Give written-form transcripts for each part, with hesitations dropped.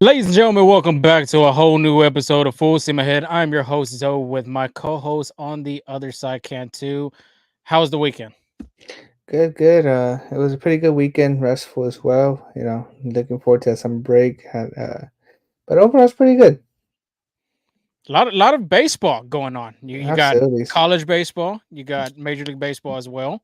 Ladies and gentlemen, welcome back to a whole new episode of Full Steam Ahead. I'm your host Zoe with my co-host on the other side, Cantu. How was the weekend? Good, good. It was a pretty good weekend, restful as well. Looking forward to some break. But overall, it's pretty good. A lot of baseball going on. You got Absolutely. college baseball, you got Major League Baseball as well.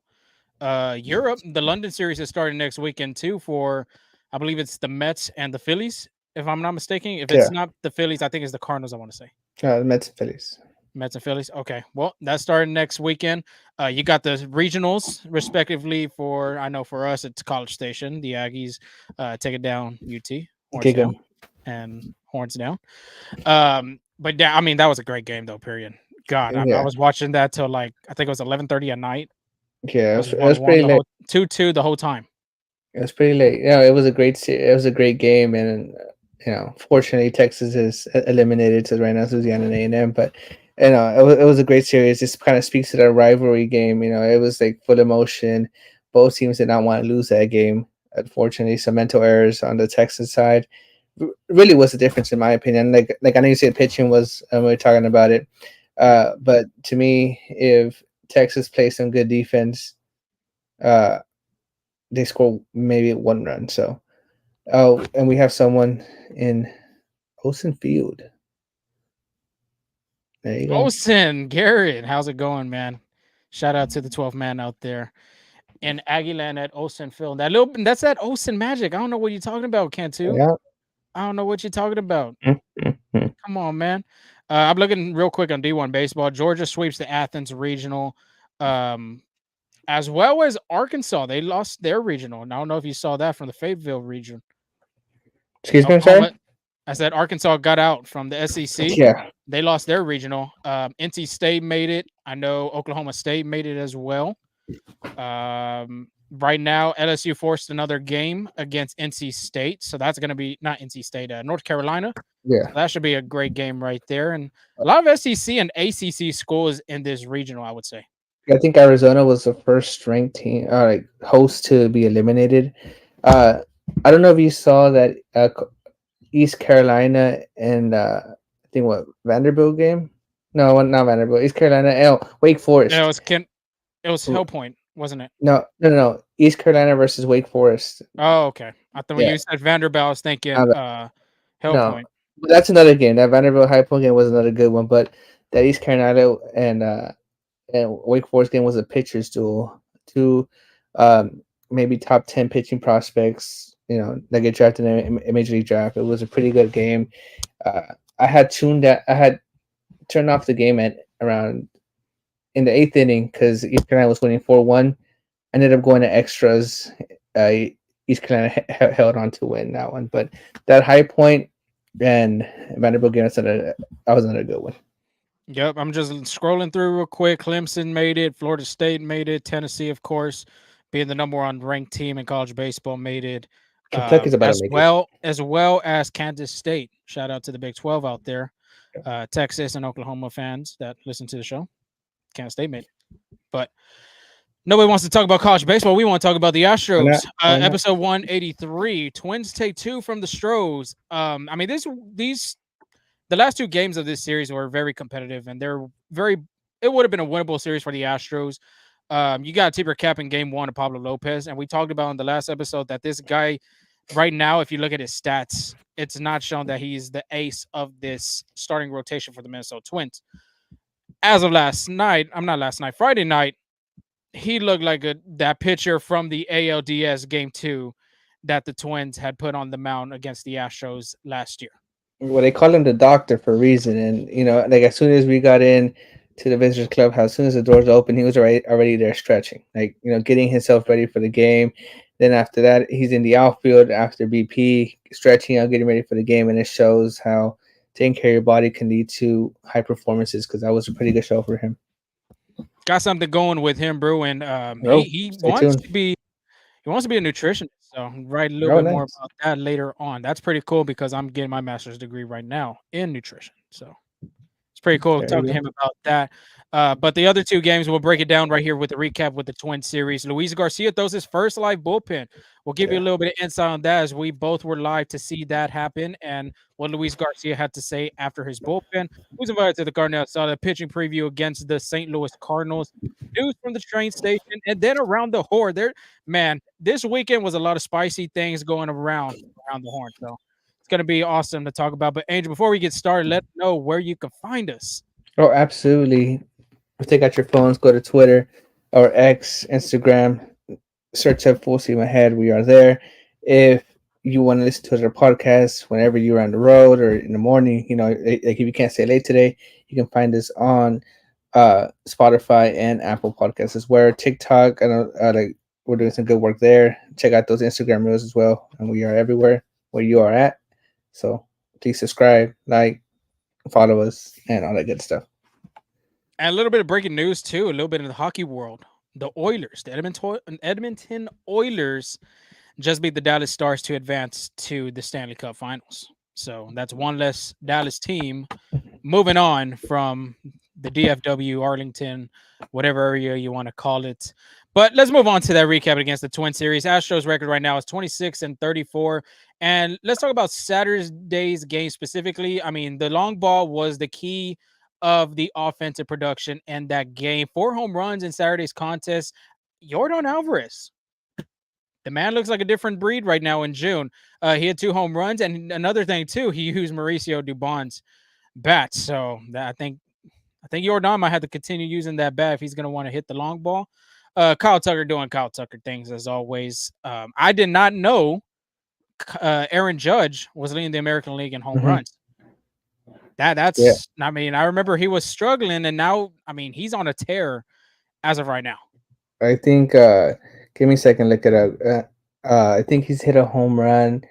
Europe, the London series is starting next weekend too. For I believe it's the Mets and the Phillies, if I'm not mistaken. If it's Yeah, not the Phillies, I think it's the Cardinals. I want to say. the Mets and Phillies. Mets and Phillies. Okay. Well, that's starting next weekend. You got the regionals, respectively. For I know for us, it's College Station. The Aggies take it down. UT horns Kick down 'em. and horns down. But yeah, I mean that was a great game though. Period. God, I Yeah, was watching that till like I think it was 11:30 at night. yeah. It It was was, it was 1-1 pretty the late. whole 2-2 the whole time. It was pretty late. It was a it was a great game, and fortunately, Texas is eliminated to right now, Louisiana and A&M. But it was a great series. This kind of speaks to that rivalry game. It was like full emotion. Both teams did not want to lose that game. Unfortunately, some mental errors on the Texas side really was the difference in my opinion. Like I know you said pitching was we were talking about it, but to me, if Texas plays some good defense, uh, they score maybe 1 run. So, oh, and we have someone in Olsen Field. There you go. Olsen Garrett, how's it going, man? Shout out to the 12th man out there in Aguilan at Olsen Field. That's that Olsen magic. I don't know what you're talking about, Cantu. Yeah. I don't know what you're talking about. Mm, mm, mm. Come on, man. I'm looking real quick on D1 baseball. Georgia sweeps the Athens regional, um, as well as Arkansas. They lost their regional. And I don't know if you saw that from the Fayetteville region. Excuse me, I'm sorry. Oklahoma. I said Arkansas got out from the SEC. Yeah. They lost their regional. NC State made it. I know Oklahoma State made it as well. Right now, LSU forced another game against NC State, so that's going to be not NC State, North Carolina. So Yeah. that should be a great game right there, and a lot of SEC and ACC schools in this regional, I would say. I think Arizona was the first ranked team, like host to be eliminated. Uh, I don't know if you saw that East Carolina and I think what Vanderbilt game? No, not Vanderbilt. East Carolina. Wake No, Forest. it was Hill Point, wasn't it? No, no, no, no. East Carolina versus Wake Forest. Oh, okay. I thought when Yeah. you said Vanderbilt, I was thinking Uh, Hill no, Point. but that's another game. That Vanderbilt High Point game was another good one. But that East Carolina and Wake Forest game was a pitcher's duel. Two, maybe top 10 pitching prospects. That get drafted in a major league draft. It was a pretty good game. Uh, I had turned off the game at around in the eighth inning because East Carolina was winning 4-1. Ended up going to extras. Uh, East Carolina held on to win that one, but that High Point and Vanderbilt game was another good one. Yep, I'm just scrolling through real quick. Clemson made it. Florida State made it. Tennessee, of course, being the number one ranked team in college baseball, made it. Kentucky's about to make it. As well as Kansas State. Shout out to the Big 12 out there. Texas and Oklahoma fans that listen to the show. Kansas State made it. But nobody wants to talk about college baseball. We want to talk about the Why not? Astros. Why not? Episode 183. Twins take two from the Stros. I mean, these the last two games of this series were very competitive, and they're very. It would have been a winnable series for the Astros. You got to tip your cap in game one of Pablo Lopez, and we talked about in the last episode that this guy, right now, if you look at his stats, it's not shown that he's the ace of this starting rotation for the Minnesota Twins. As of last night, I'm not last night, Friday night, he looked like that pitcher from the ALDS game two that the Twins had put on the mound against the Astros last year. Well, they call him the doctor for a reason, and like as soon as we got in to the visitors clubhouse, as soon as the doors opened, he was already there stretching, like getting himself ready for the game. Then after that, he's in the outfield after BP, stretching out, getting ready for the game, and it shows how taking care of your body can lead to high performances. Because that was a pretty good show for him. Got something going with him, bro, and he Oh, he stay wants tuned. to be he wants to be a nutritionist. So write a little Oh, bit more nice. about that later on. That's pretty cool because I'm getting my master's degree right now in nutrition. So it's pretty cool to There talk you to go. him about that. But the other two games, we'll break it down right here with the recap with the Twin series. Luis Garcia throws his first live bullpen. We'll give you a Yeah. little bit of insight on that as we both were live to see that happen and what Luis Garcia had to say after his bullpen. Who's invited to the Carne Asada pitching preview against the St. Louis Cardinals. News from the train station and then around the horn. There, man, this weekend was a lot of spicy things going around the horn. So it's going to be awesome to talk about. But Angel, before we get started, let us know where you can find us. Oh, absolutely. Take out your phones, go to Twitter or X, Instagram, search up Full Steam Ahead. We are there. If you want to listen to our podcast whenever you're on the road or in the morning, like if you can't stay late today, you can find us on Spotify and Apple Podcasts as well. TikTok, I know like we're doing some good work there. Check out those Instagram reels as well, and we are everywhere where you are at. So please subscribe, like, follow us, and all that good stuff. And a little bit of breaking news too, a little bit in the hockey world. The Oilers, the Edmonton Oilers, just beat the Dallas Stars to advance to the Stanley Cup Finals. So that's one less Dallas team moving on from the DFW, Arlington, whatever area you want to call it. But let's move on to that recap against the Twin Series. Astros record right now is 26-34. And let's talk about Saturday's game specifically. I mean, the long ball was the key of the offensive production in that game. 4 home runs in Saturday's contest. Yordan Alvarez, the man looks like a different breed right now in June. He had 2 home runs, and another thing too, he used Mauricio Dubon's bat. So I think Jordan might have to continue using that bat if he's going to want to hit the long ball. Kyle Tucker doing Kyle Tucker things as always. I did not know Aaron Judge was leading the American League in home Mm-hmm. runs. Yeah, That's I mean, I remember he was struggling, and now I mean he's on a tear as of right now. I think. Give me a second. Look it up. I think he's hit a home run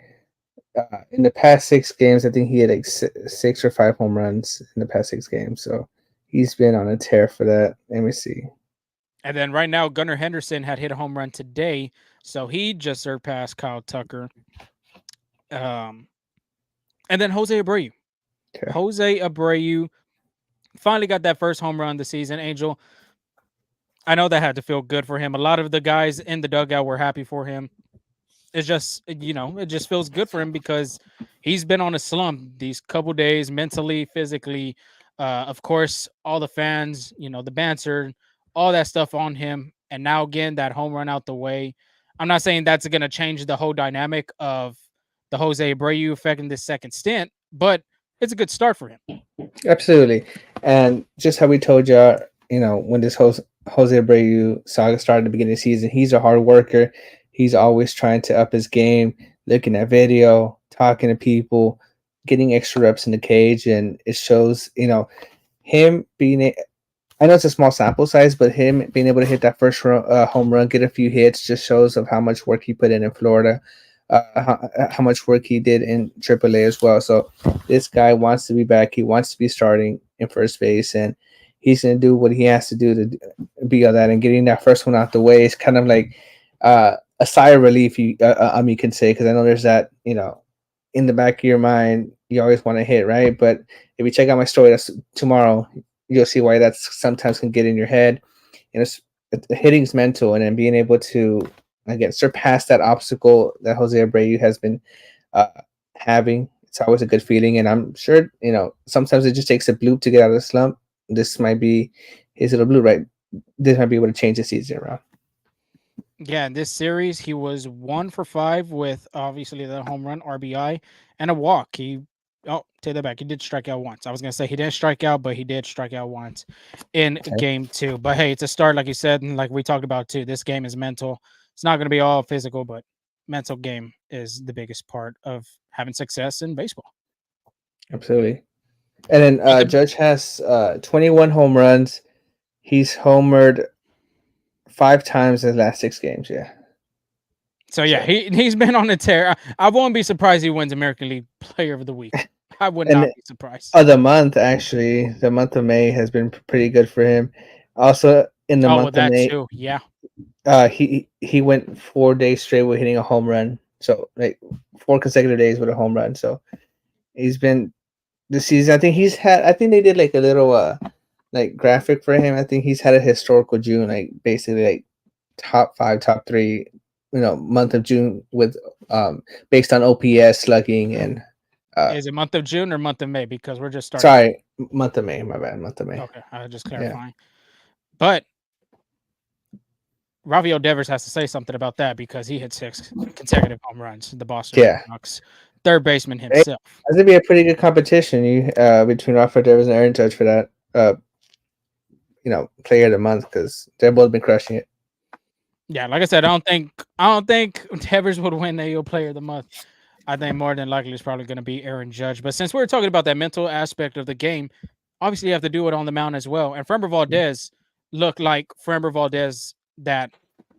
in the past 6 games. I think he had like 6 or 5 home runs in the past 6 games. So he's been on a tear for that. Let me see. And then right now, Gunnar Henderson had hit a home run today, so he just surpassed Kyle Tucker. Um, and then Jose Abreu. Okay. Jose Abreu finally got that first home run of the season. Angel, I know that had to feel good for him. A lot of the guys in the dugout were happy for him. It's just, it just feels good for him because he's been on a slump these couple days, mentally, physically. Of course, all the fans, the banter, all that stuff on him. And now again, that home run out the way. I'm not saying that's going to change the whole dynamic of the Jose Abreu effect in this second stint, but it's a good start for him. Absolutely. And just how we told you, when this Jose Abreu saga started at the beginning of the season, he's a hard worker. He's always trying to up his game, looking at video, talking to people, getting extra reps in the cage. And it shows, him being I know it's a small sample size, but him being able to hit that first home run, get a few hits, just shows of how much work he put in Florida, how much work he did in AAA as well. So this guy wants to be back. He wants to be starting in first base, and he's going to do what he has to do to be on that. And getting that first one out the way is kind of like a sigh of relief. You can say, because I know there's that in the back of your mind, you always want to hit, right? But if you check out my story, that's tomorrow. You'll see why that sometimes can get in your head. Hitting's mental, and then being able to again surpass that obstacle that Jose Abreu has been uh, having. It's always a good feeling, and I'm sure sometimes it just takes a bloop to get out of the slump. This might be his little bloop, right? This might be able to change the season around. Yeah, in this series, he was 1 for 5 with obviously the home run, RBI, and a walk. Take that back. He did strike out once. I was gonna say he didn't strike out, but he did strike out once in Okay. game 2. But hey, it's a start, like you said, and like we talked about too. This game is mental. It's not gonna be all physical, but mental game is the biggest part of having success in baseball. Absolutely. And then But the, Judge has 21 home runs. He's homered 5 times in the last 6 games. Yeah. so yeah, So he's been on a tear. I won't be surprised he wins American League Player of the Week. I would and not be surprised. the month actually, the month of May has been pretty good for him. Also in the Oh, well, month of that May, too. Yeah. he went 4 days straight with hitting a home run. So like 4 consecutive days with a home run. So he's been this season. I think he's had. I think they did like a little like graphic for him. I think he's had a historical June, like basically like top five, top three, month of June with based on OPS slugging and uh Is it month of June or month of May? Because we're just starting May. sorry, month of May. My bad, month of May. Okay, I was just Yeah, clarifying. But Rafael Devers has to say something about that because he hit 6 consecutive home runs. The Boston Red yeah. Sox third baseman Hey, himself. that's gonna be a pretty good competition. Between Rafael Devers and Aaron Judge for that player of the month because they've both been crushing it. Yeah, like I said, I don't think Devers would win the AL Player of the Month. I think more than likely it's probably going to be Aaron Judge. But since we're talking about that mental aspect of the game, obviously you have to do it on the mound as well. And Framber Valdez looked like Framber Valdez that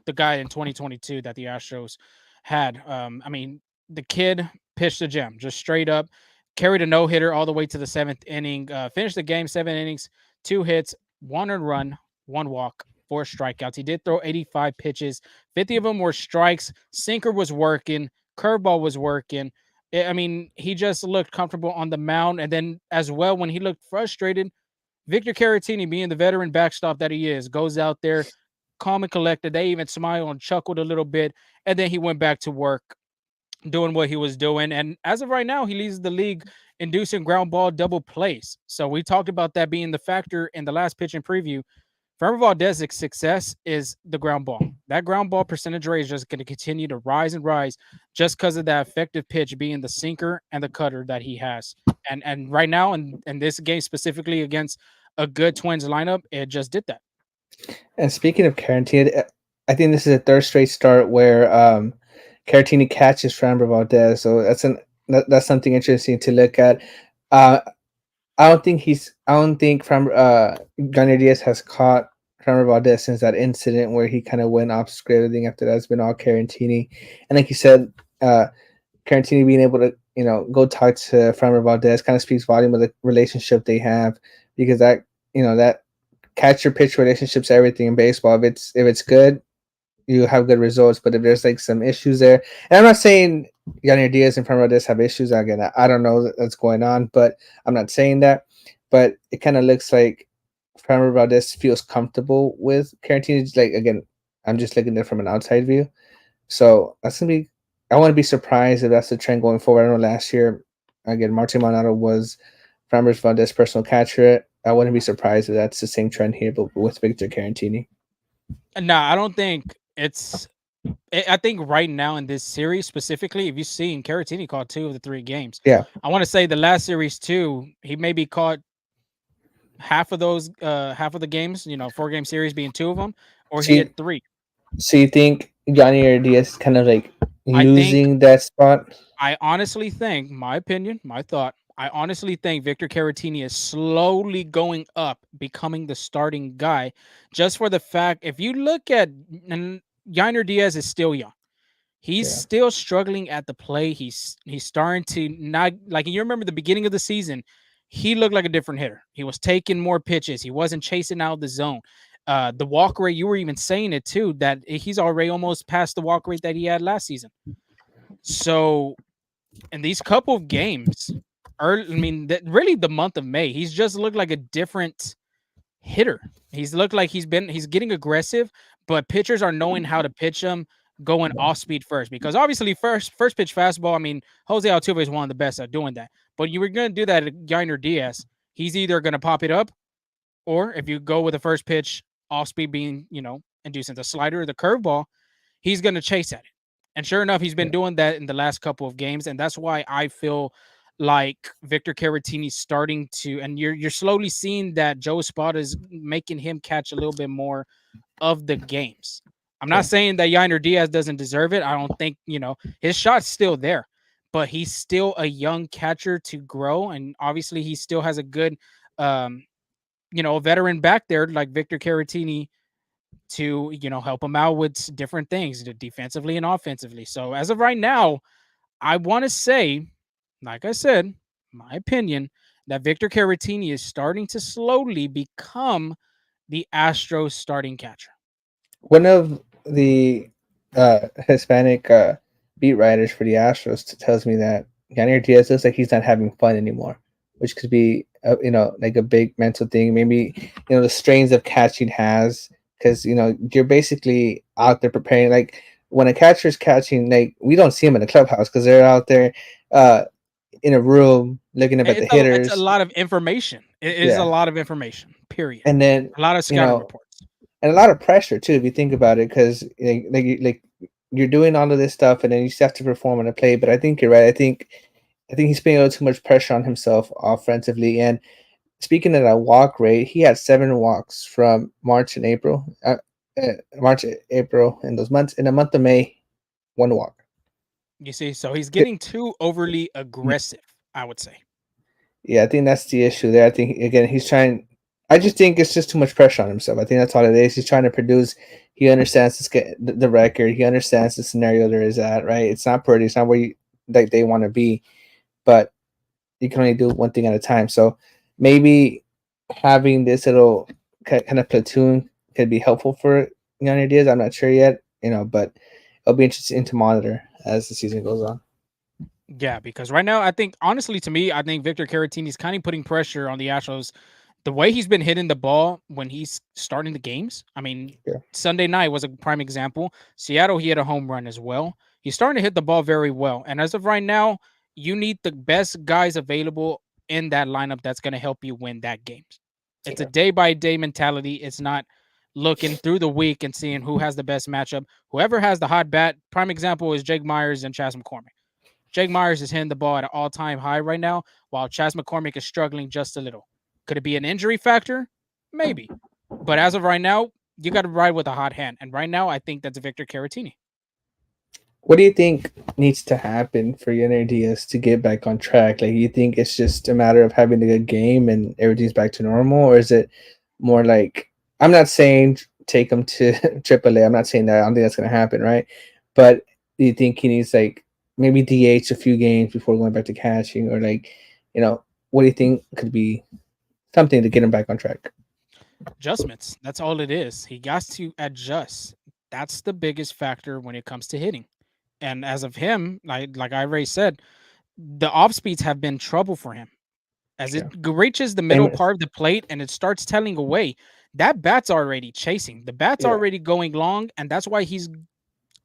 the guy in 2022 that the Astros had. I mean, the kid pitched a gem, just straight up, carried a no hitter all the way to the seventh inning, finished the game 7 innings, 2 hits, 1 earned run, 1 walk, 4 strikeouts. He did throw 85 pitches, 50 of them were strikes. Sinker was working, curveball was working. I mean, he just looked comfortable on the mound. And then, as well, when he looked frustrated, Victor Caratini, being the veteran backstop that he is, goes out there, calm and collected. They even smiled and chuckled a little bit. And then he went back to work doing what he was doing. And as of right now, he leads the league inducing ground ball double plays. So we talked about that being the factor in the last pitch and preview. Framber Valdez's success is the ground ball. That ground ball percentage rate is just going to continue to rise and rise just because of that effective pitch being the sinker and the cutter that he has. And right now, in this game specifically against a good Twins lineup, it just did that. And speaking of Caratini, I think this is a third straight start where Caratini catches Framber Valdez. So that's something interesting to look at. Uh, I don't think Yainer Diaz has caught Framber Valdez since that incident where he kind of went off script. Everything after that's been all Caratini. And like you said, Caratini being able to go talk to Framber Valdez kind of speaks volume of the relationship they have, because that catcher pitch relationships everything in baseball. If it's good, you have good results. But if there's like some issues there, and I'm not saying Yainer Diaz and Framber Valdez have issues. Again, I don't know what's going on, but I'm not saying that. But it kind of looks like Framber Valdez feels comfortable with Caratini. Like, again, I'm just looking at it from an outside view. So that's gonna be. I want to be surprised if that's the trend going forward. I know last year, again, Martin Monado was Framber Valdez personal catcher. I wouldn't be surprised if that's the same trend here, but with Victor Caratini. No, I don't think it's. I think right now in this series specifically, if you've seen Caratini caught 2 of the 3 games. Yeah. I want to say the last series too, he maybe caught half of those, half of the games. 4 game series being 2 of them, or he See, hit 3. so you think Yainer Diaz is kind of like I think losing that spot? I honestly think, my opinion, my thought, I honestly think Victor Caratini is slowly going up, becoming the starting guy, just for the fact if you look at and Yainer Diaz is still young. He's Yeah. still struggling at the plate. He's starting to not like you remember the beginning of the season, he looked like a different hitter. He was taking more pitches. He wasn't chasing out the zone. The walk rate, you were even saying it too, that he's already almost past the walk rate that he had last season. So in these couple of games, really the month of May, he's just looked like a different hitter. He's looked like he's getting aggressive, but pitchers are knowing how to pitch him going off speed first, because obviously first pitch fastball. I mean, Jose Altuve is one of the best at doing that. But you were going to do that at Yainer Diaz. He's either going to pop it up, or if you go with the first pitch off speed being, inducing the slider or the curveball, he's going to chase at it. And sure enough, he's been doing that in the last couple of games, and that's why I feel like Victor Caratini's starting to, and you're slowly seeing that Joe Espada is making him catch a little bit more of the games. I'm not Yeah. saying that Yainer Diaz doesn't deserve it. I don't think, his shot's still there, but he's still a young catcher to grow. And obviously he still has a good, um, veteran back there like Victor Caratini to, help him out with different things defensively and offensively. So as of right now, I want to say, like I said, my opinion, that Victor Caratini is starting to slowly become the Astros starting catcher. One of the Hispanic beat writers for the Astros tells me that Yainer Diaz looks like he's not having fun anymore which could be like a big mental thing. Maybe the strains of catching has because you're basically out there preparing. Like when a catcher's catching, like we don't see them in the clubhouse because they're out there uh, in a room looking up at the It's a hitters. lot of information. It is a Yeah, lot of information. Period. and then A lot of you scouting know, reports. and a lot of pressure too if you think about it, because like you're doing all of this stuff and then you still have to perform on a play. But I think you're right. I think he's putting a little too much pressure on himself offensively. And speaking of that walk rate, he had 7 walks from March and April. March, April, in those months. In the month of May, 1 walk. You see, so he's Th- getting too overly aggressive, I would say. Yeah, I think that's the issue there. I think again he's trying. I just think it's just too much pressure on himself. I think that's all it is. He's trying to produce. He understands the record. He understands the scenario there is at. Right. It's not pretty. It's not where like they want to be. But you can only do one thing at a time. So maybe having this little kind of platoon could be helpful for Yainer Diaz. I'm not sure yet, but it'll be interesting to monitor as the season goes on. Yeah, because right now, I think honestly, to me, I think Victor Caratini is kind of putting pressure on the Astros. The way he's been hitting the ball when he's starting the games. I mean, Yeah, Sunday night was a prime example. Seattle, he had a home run as well. He's starting to hit the ball very well. And as of right now, you need the best guys available in that lineup that's going to help you win that game. It's a yeah. day by day mentality. It's not looking through the week and seeing who has the best matchup. Whoever has the hot bat, prime example is Jake Myers and Chas McCormick. Jake Myers is hitting the ball at an all time high right now, while Chas McCormick is struggling just a little. Could it be an injury factor? Maybe. But as of right now, you got to ride with a hot hand. And right now, I think that's Victor Caratini. What do you think needs to happen for Yainer Diaz to get back on track? Like, you think it's just a matter of having a good game and everything's back to normal, or is it more like I'm not saying take him to AAA. I'm not saying that. I don't think that's going to happen, right? But do you think he needs like maybe DH a few games before going back to catching, or like, what do you think could be something to get him back on track? Adjustments. That's all it is. He got to adjust. That's the biggest factor when it comes to hitting. And as of him, like I already said, the off speeds have been trouble for him. As it Yeah, reaches the same. middle part of the plate and it starts telling away, that bat's already chasing. The bat's Yeah, already going long, and that's why he's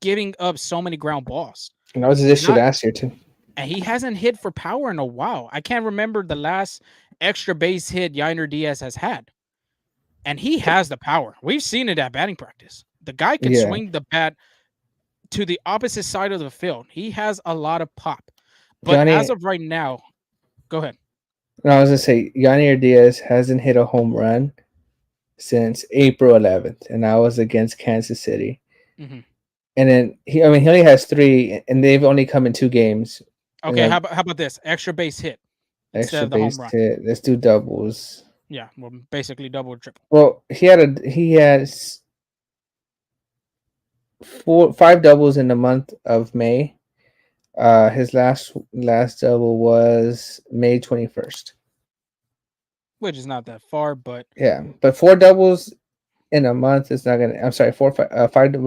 giving up so many ground balls. and that was his He's issue not, last year too. and he hasn't hit for power in a while. I can't remember the last extra base hit Yainer Diaz has had, and he has the power. We've seen it at batting practice. The guy can Yeah, swing the bat to the opposite side of the field. He has a lot of pop. But as Yanni. of right now, go ahead. No, I was gonna say Yainer Diaz hasn't hit a home run since April 11th, and that was against Kansas City. Hmm. And then he only has 3, and they've only come in 2 games. You Okay, know, how about this extra base hit instead extra of the home base run? hit. Let's do doubles. Yeah, well, basically double or triple. Well, he has 5 doubles in the month of May. His last double was May 21st. Which is not that far, but Yeah, but 4 doubles in a month is not gonna. I'm sorry, 5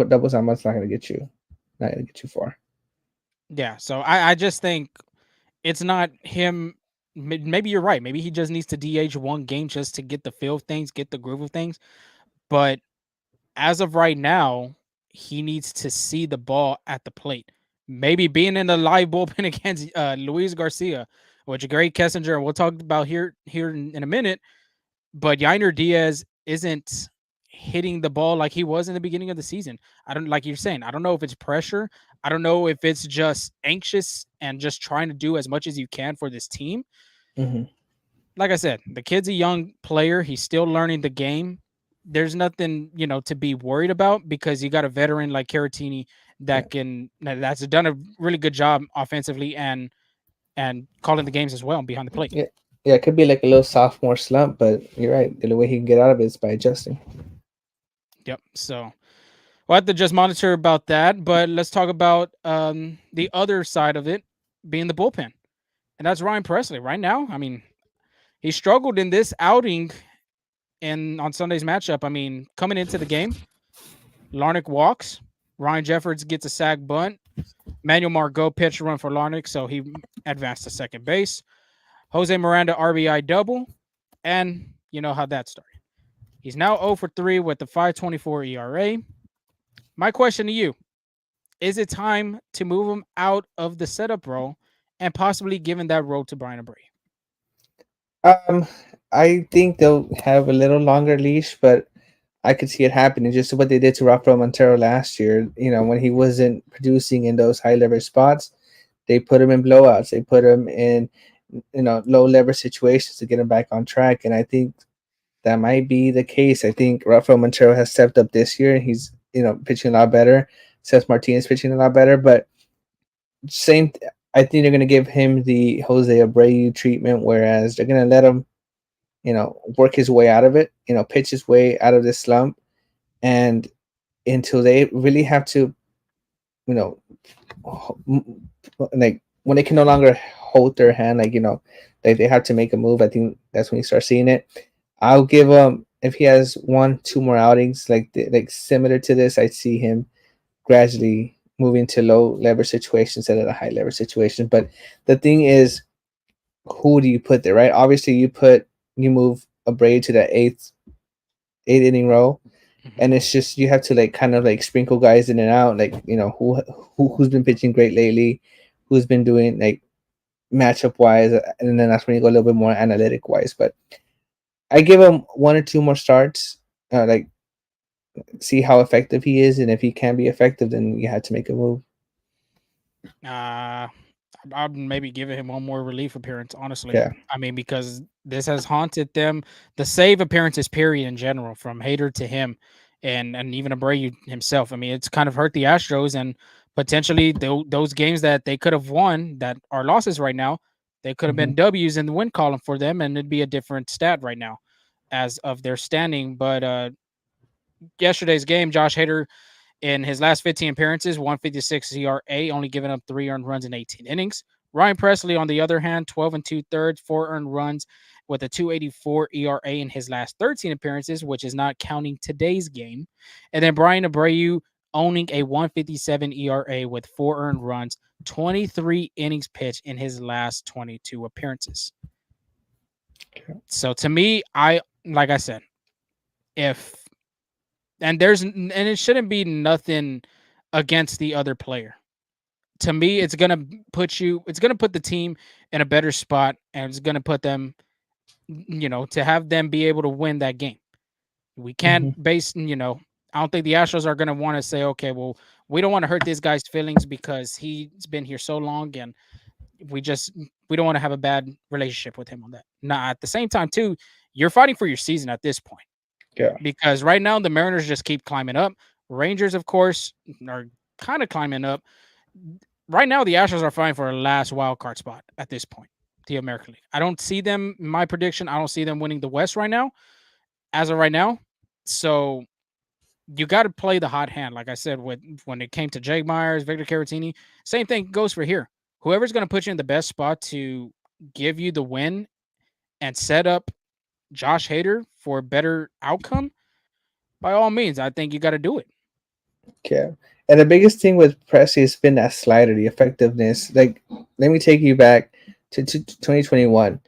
doubles in a month is not gonna get you far. yeah. So I just think it's not him. Maybe you're right. Maybe he just needs to DH one game just to get the feel of things, get the groove of things. But as of right now, he needs to see the ball at the plate. Maybe being in the live bullpen against Luis Garcia, which Gary Kessinger, and we'll talk about here in a minute. But Yainer Diaz isn't hitting the ball like he was in the beginning of the season. I don't like you're saying. I don't know if it's pressure. I don't know if it's just anxious and just trying to do as much as you can for this team. Hmm. Like I said, the kid's a young player. He's still learning the game. There's nothing, to be worried about because you got a veteran like Caratini Yeah. that's done a really good job offensively and calling the games as well behind the plate. Yeah, yeah, it could be like a little sophomore slump, but you're right. The way he can get out of it is by adjusting. Yep. So we'll have to just monitor about that. But let's talk about the other side of it being the bullpen. And that's Ryan Presley. Right now, I mean, he struggled in this outing and on Sunday's matchup. I mean, coming into the game, Larnick walks. Ryan Jeffords gets a sac bunt. Manuel Margot pitched run for Larnick, so he advanced to second base. Jose Miranda RBI double, and you know how that started. He's now 0 for 3 with the 5.24 ERA. My question to you: is it time to move him out of the setup role and possibly giving that role to Brian Abreu? Um, I think they'll have a little longer leash, but I could see it happening. Just what they did to Rafael Montero last year. When he wasn't producing in those high leverage spots, they put him in blowouts. They put him in low leverage situations to get him back on track. And I think that might be the case. I think Rafael Montero has stepped up this year, and he's pitching a lot better. Cesar Martinez pitching a lot better, but same. I think they're going to give him the Jose Abreu treatment, whereas they're going to let him, work his way out of it. Pitch his way out of this slump, and until they really have to, you know, like when they can no longer hold their hand, like they have to make a move. I think that's when you start seeing it. I'll give him if he has 1, 2 more outings like similar to this. I see him gradually moving to low leverage situations instead of a high leverage situation. But the thing is, who do you put there, right? Obviously, you move a braid to the eighth inning row, and it's just you have to like kind of like sprinkle guys in and out, like who's been pitching great lately, who's been doing like matchup wise, and then that's when you go a little bit more analytic wise. But I give him 1 or 2 more starts, like see how effective he is, and if he can be effective, then you have to make a move. Uh, I'd maybe give him one more relief appearance, honestly. Yeah. I mean, because this has haunted them. The save appearances, period, in general, from Hader to him, and even Abreu himself. I mean, it's kind of hurt the Astros, and potentially those games that they could have won that are losses right now, they could have Hmm. been W's in the win column for them, and it'd be a different stat right now as of their standing. But yesterday's game, Josh Hader in his last 15 appearances, 156 ERA, only giving up 3 earned runs in 18 innings. Ryan Presley, on the other hand, 12 and 2/3, 4 earned runs with a 2.84 ERA in his last 13 appearances, which is not counting today's game. And then Brian Abreu owning a 157 ERA with 4 earned runs, 23 innings pitched in his last 22 appearances. So to me, like I said, if and it shouldn't be nothing against the other player. To me, it's gonna put the team in a better spot, and it's gonna put them, to have them be able to win that game. We can't Hmm. I don't think the Astros are gonna want to say, okay, well, we don't want to hurt this guy's feelings because he's been here so long, and we just we don't want to have a bad relationship with him on that. Now, at the same time, too, you're fighting for your season at this point Yeah. because right now the Mariners just keep climbing up. Rangers, of course, are kind of climbing up. Right now, the Astros are fighting for a last wild card spot at this point, the American League. I don't see them, my prediction, I don't see them winning the West right now, as of right now. So you got to play the hot hand. Like I said, when it came to Jake Myers, Victor Caratini, same thing goes for here. Whoever's going to put you in the best spot to give you the win and set up Josh Hader for a better outcome, by all means, I think you got to do it. Yeah. And the biggest thing with Presley has been that slider, the effectiveness. Like, let me take you back to 2021.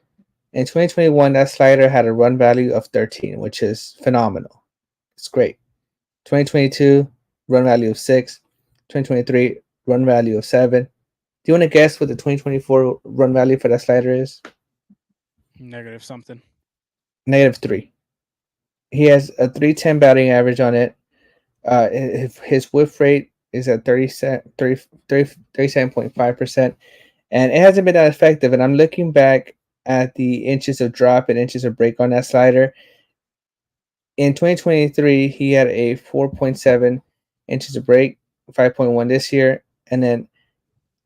In 2021, that slider had a run value of 13, which is phenomenal. It's great. 2022, run value of 6. 2023, run value of 7. Do you want to guess what the 2024 run value for that slider is? Negative something. -3. He has a 310 batting average on it. His whiff rate is at 37.5%, and it hasn't been that effective. And I'm looking back at the inches of drop and inches of break on that slider. In 2023, he had a 4.7 inches of break, 5.1 this year, and then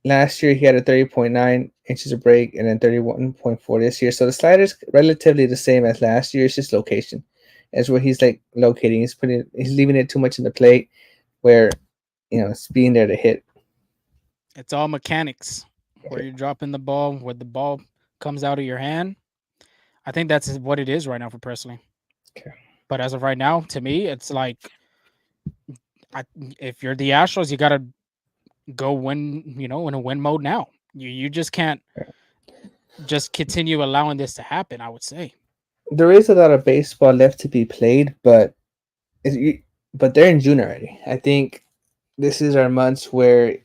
last year he had a 30.9 inches of break, and then 31.4 this year. So the slider's relatively the same as last year. It's just location. That's where he's like locating. He's leaving it too much in the plate, where it's being there to hit. It's all mechanics. Where Okay. you're dropping the ball, where the ball comes out of your hand. I think that's what it is right now for Presley. Okay. But as of right now, to me, it's like I, if you're the Astros, you got to go win. In a win mode now. You just can't. just continue allowing this to happen. I would say. There is a lot of baseball left to be played, is- but they're in June already. I think this is our months where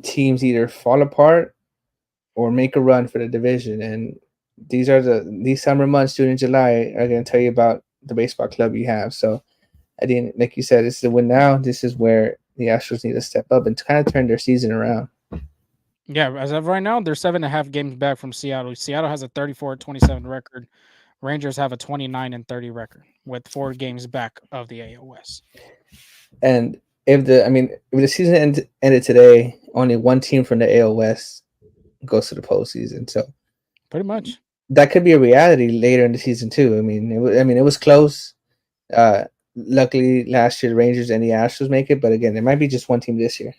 teams either fall apart or make a run for the division, and these summer months, June and July, are going to tell you about the baseball club you have. So I think, like you said, this is the win now. This is where the Astros need to step up and kind of turn their season around. Yeah, as of right now, they're 7.5 games back from Seattle. Seattle has a 34-27 record. Rangers have a 29-30 record with 4 games back of the AL West. And if the season ended today, only one team from the AL West goes to the postseason. So Pretty much. that could be a reality later in the season too. It was close. Luckily, last year the Rangers and the Astros make it, but again, it might be just one team this year.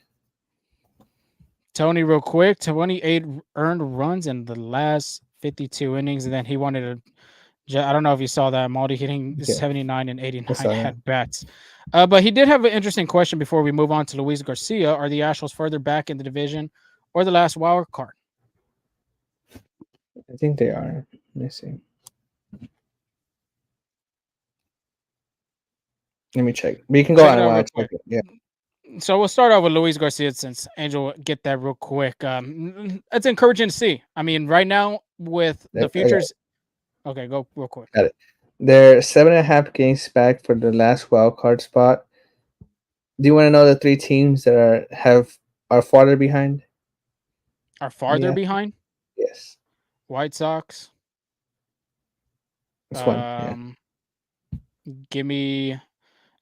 Tony, real quick, 28 earned runs in the last 52 innings, and then he wanted to. I don't know if you saw that. Maldi hitting Yeah, 79 and I 89 saw that. at bats. But he did have an interesting question before we move on to Luis Garcia. Are the Astros further back in the division or the last wild card? I think they are. Let me see. Let me check. But you can go Check on it and out real watch. quick. Yeah, So we'll start out with Luis Garcia since Angel get that real quick. It's encouraging to see. I mean, right now with the I futures. Okay, go real quick. got it. They're 7.5 games back for the last wild card spot. Do you want to know the three teams that are farther behind? Are farther Yeah. behind Yes. White Sox. It's one. Yeah. Um, Give me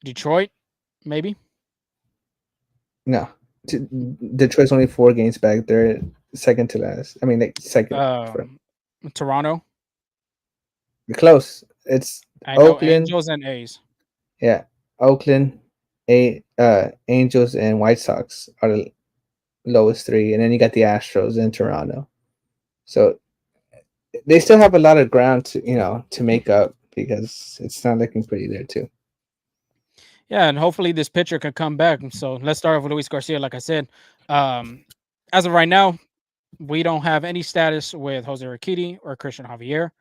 Detroit, maybe. No. Detroit's only 4 games back. They're second to last. I mean, like second from Um, Toronto. close. It's I know Oakland. Angels and A's. Yeah, Oakland, Angels, and White Sox are the lowest three, and then you got the Astros and Toronto. So they still have a lot of ground to make up because it's not looking pretty there too. Yeah, and hopefully this pitcher can come back. So let's start off with Luis Garcia. Like I said, um, as of right now, we don't have any status with Jose Urquidy or Christian Javier.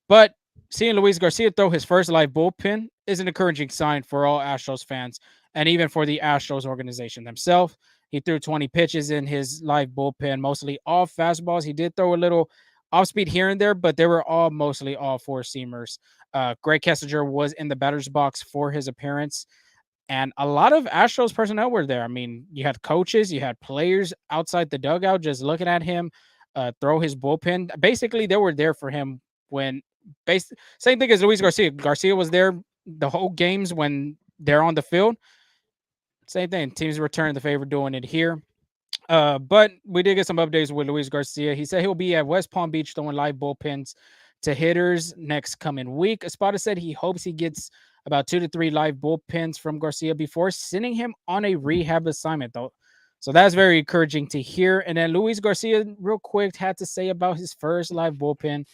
But seeing Luis Garcia throw his first live bullpen is an encouraging sign for all Astros fans and even for the Astros organization themselves. He threw 20 pitches in his live bullpen, mostly all fastballs. He did throw a little off speed here and there, but they were all mostly all four seamers. Greg Kessinger was in the batter's box for his appearance, and a lot of Astros personnel were there. I mean, you had coaches, you had players outside the dugout just looking at him throw his bullpen. Basically, they were there for him when same thing as Luis Garcia. Garcia was there the whole games when they're on the field. Same thing. Teams return the favor doing it here. But we did get some updates with Luis Garcia. He said he'll be at West Palm Beach throwing live bullpens to hitters next coming week. Espada said he hopes he gets about 2 to 3 live bullpens from Garcia before sending him on a rehab assignment, though. So that's very encouraging to hear. And then Luis Garcia, real quick, had to say about his first live bullpen.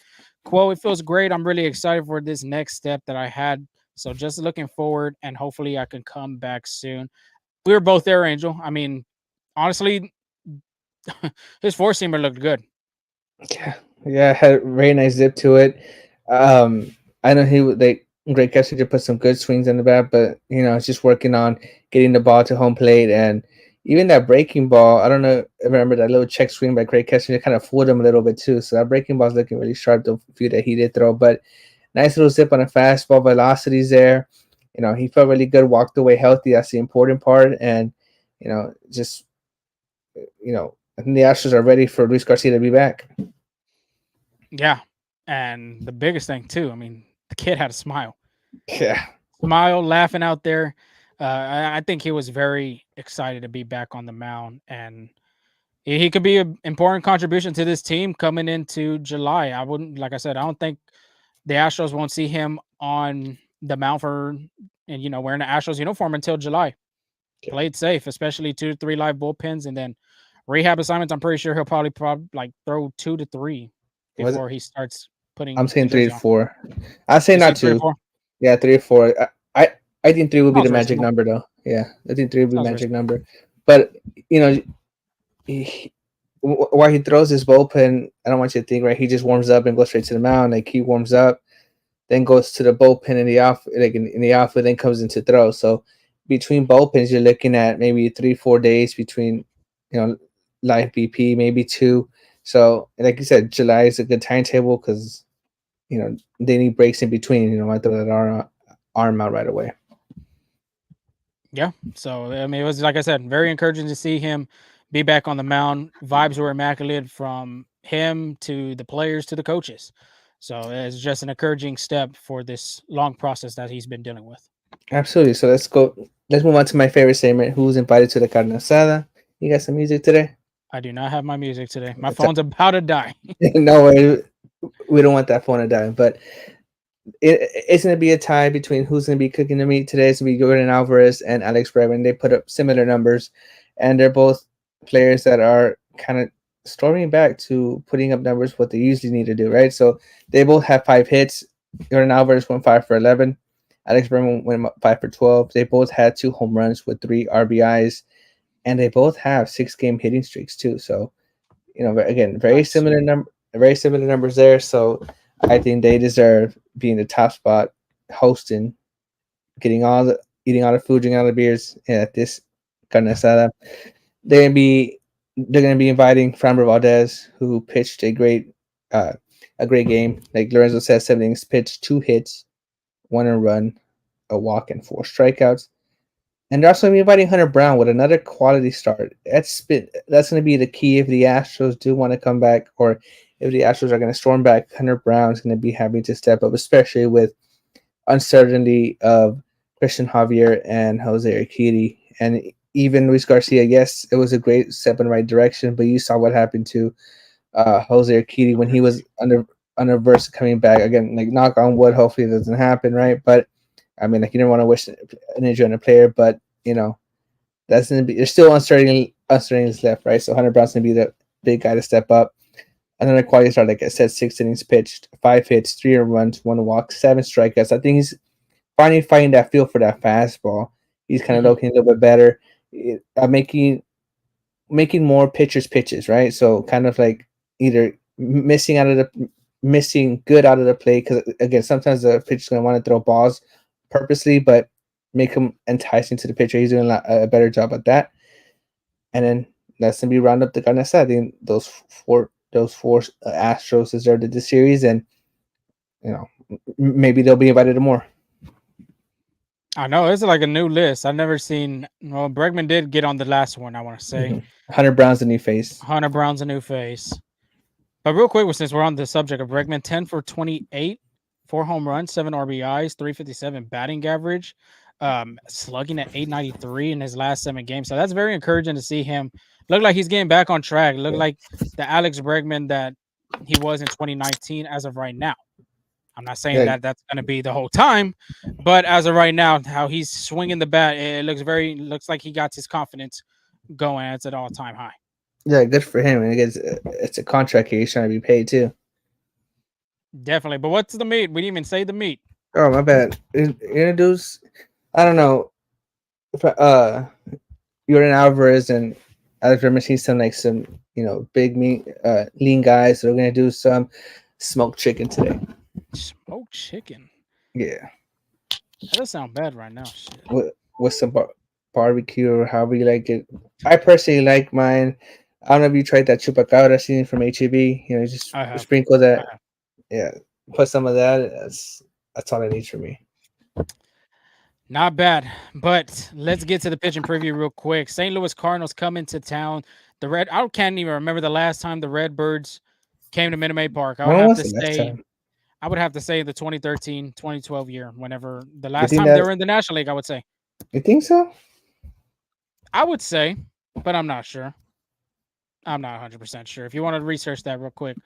Quote, it feels great. I'm really excited for this next step that I had. So just looking forward, and hopefully I can come back soon. We were both there, Angel. I mean, honestly, his four seamer looked good. Yeah, yeah, had a very nice zip to it. I know Greg Kessinger put some good swings in the bat, but it's just working on getting the ball to home plate and even that breaking ball. I don't know. I remember that little check swing by Greg Kessinger kind of fooled him a little bit too. So that breaking ball is looking really sharp. The few that he did throw, but nice little zip on a fastball. Velocities there. He felt really good. Walked away healthy. That's the important part. And just I think the Astros are ready for Luis Garcia to be back. Yeah. And the biggest thing, too, I mean, the kid had a smile. Yeah. Smile, laughing out there. I think he was very excited to be back on the mound. And he could be an important contribution to this team coming into July. I wouldn't, like I said, I don't think the Astros won't see him on the mound wearing the Astros uniform until July. Yeah. Play it safe, especially 2 to 3 live bullpens, and then rehab assignments. I'm pretty sure he'll probably like throw 2 to 3 before he starts I'm putting saying the 3 jersey to on. 4. I say You not said 3 to 2. 4. Yeah, 3 or 4. I think 3 would be Sounds the magic reasonable. number though. Yeah, I think 3 would be Sounds magic reasonable. number. But you know, he, while he throws his bullpen, I don't want you to think right. He just warms up and goes straight to the mound. Like he warms up, then goes to the bullpen in the off, like in the outfield, then comes into throw. So between bullpens, you're looking at maybe 3-4 days between, you know, live BP, maybe two. So like you said, July is a good timetable because they need breaks in between. I throw that arm out right away. Yeah. So I mean, it was like I said, very encouraging to see him be back on the mound. Vibes were immaculate from him to the players to the coaches. So it's just an encouraging step for this long process that he's been dealing with. Absolutely. So let's go. Let's move on to my favorite segment. Who's invited to the Carne Asada? You got some music today? I do not have my music today. My It's a, phone's about to die. no way. We don't want that phone to die. But it's going to be a tie between who's going to be cooking the meat today. It's going to be Yordan Alvarez and Alex Bregman. They put up similar numbers, and they're both players that are kind of storming back to putting up numbers what they usually need to do, right? So they both have 5 hits. Yordan Alvarez went 5 for 11. Alex Bregman went 5 for 12. They both had 2 home runs with 3 RBIs, and they both have 6-game hitting streaks too. So, again, Nice. very similar numbers there. So I think they deserve being the top spot, hosting, eating all the food, drinking all the beers at this carne asada. They're gonna be inviting Framber Valdez, who pitched uh, a great game. Like Lorenzo said, 7 innings pitched, 2 hits, 1 run, a walk, and 4 strikeouts. And they're also inviting Hunter Brown with another quality start. That's going to be the key if the Astros do want to come back, or if the Astros are going to storm back. Hunter Brown is going to be having to step up, especially with uncertainty of Cristian Javier and Jose Urquidy. And even Luis Garcia, yes, it was a great step in the right direction, but you saw what happened to Jose Urquidy when he was under verse coming back again. Like knock on wood, hopefully it doesn't happen, right? But I mean, like you don't want to wish an injury on a player, but that's gonna be. There's still uncertainties left, right? So Hunter Brown's gonna be the big guy to step up. Another quality start, like I said, 6 innings pitched, 5 hits, 3 runs, 1 walk, 7 strikeouts. I think he's finally finding that feel for that fastball. He's kind of Mhm. looking a little bit better, making more pitches, right? So kind of like either missing good out of the play because again sometimes the pitcher's gonna want to throw balls purposely, but make him enticing to the pitcher. He's doing a better job at that, and then that's gonna be round up the carne asada. I think those four Astros deserved this series, and maybe they'll be invited to more. I know it's like a new list. I've never seen. Well, Bregman did get on the last one. I want to say Hunter Brown's the new face. Hunter Brown's a new face. But real quick, since we're on the subject of Bregman, 10 for 28, 4 home runs, 7 RBIs, 357 batting average, slugging at 893 in his last 7 games. So that's very encouraging to see him look like he's getting back on track. Look like the Alex Bregman that he was in 2019 as of right now. I'm not saying Yeah, that that's going to be the whole time, but as of right now, how he's swinging the bat, it looks like he got his confidence going. It's at all time high. yeah, good for him. And it's a contract here. He's trying to be paid too. Definitely. But what's the meat? We didn't even say the meat. Oh my bad. Introduce. I don't know. Jordan Alvarez and Alex Bregman, some big meat, lean guys. So we're gonna do some smoked chicken today. Smoked chicken. Yeah, That does sound bad right now. Shit. with some barbecue or however you like it. I personally like mine. I don't know if you tried that chupacabra seasoning from HEB. Just I have. sprinkle I that. have. Yeah, put some of that. That's all it needs for me. Not bad. But let's get to the pitching preview real quick. St. Louis Cardinals come into town. I can't even remember the last time the Redbirds came to Minute Maid Park. When was the last time? I would have to say the 2013, 2012 year, whenever the You last think time they that? were in the National League, I would say. You think so? I would say, but I'm not sure. I'm not 100% sure. If you want to research that real quick,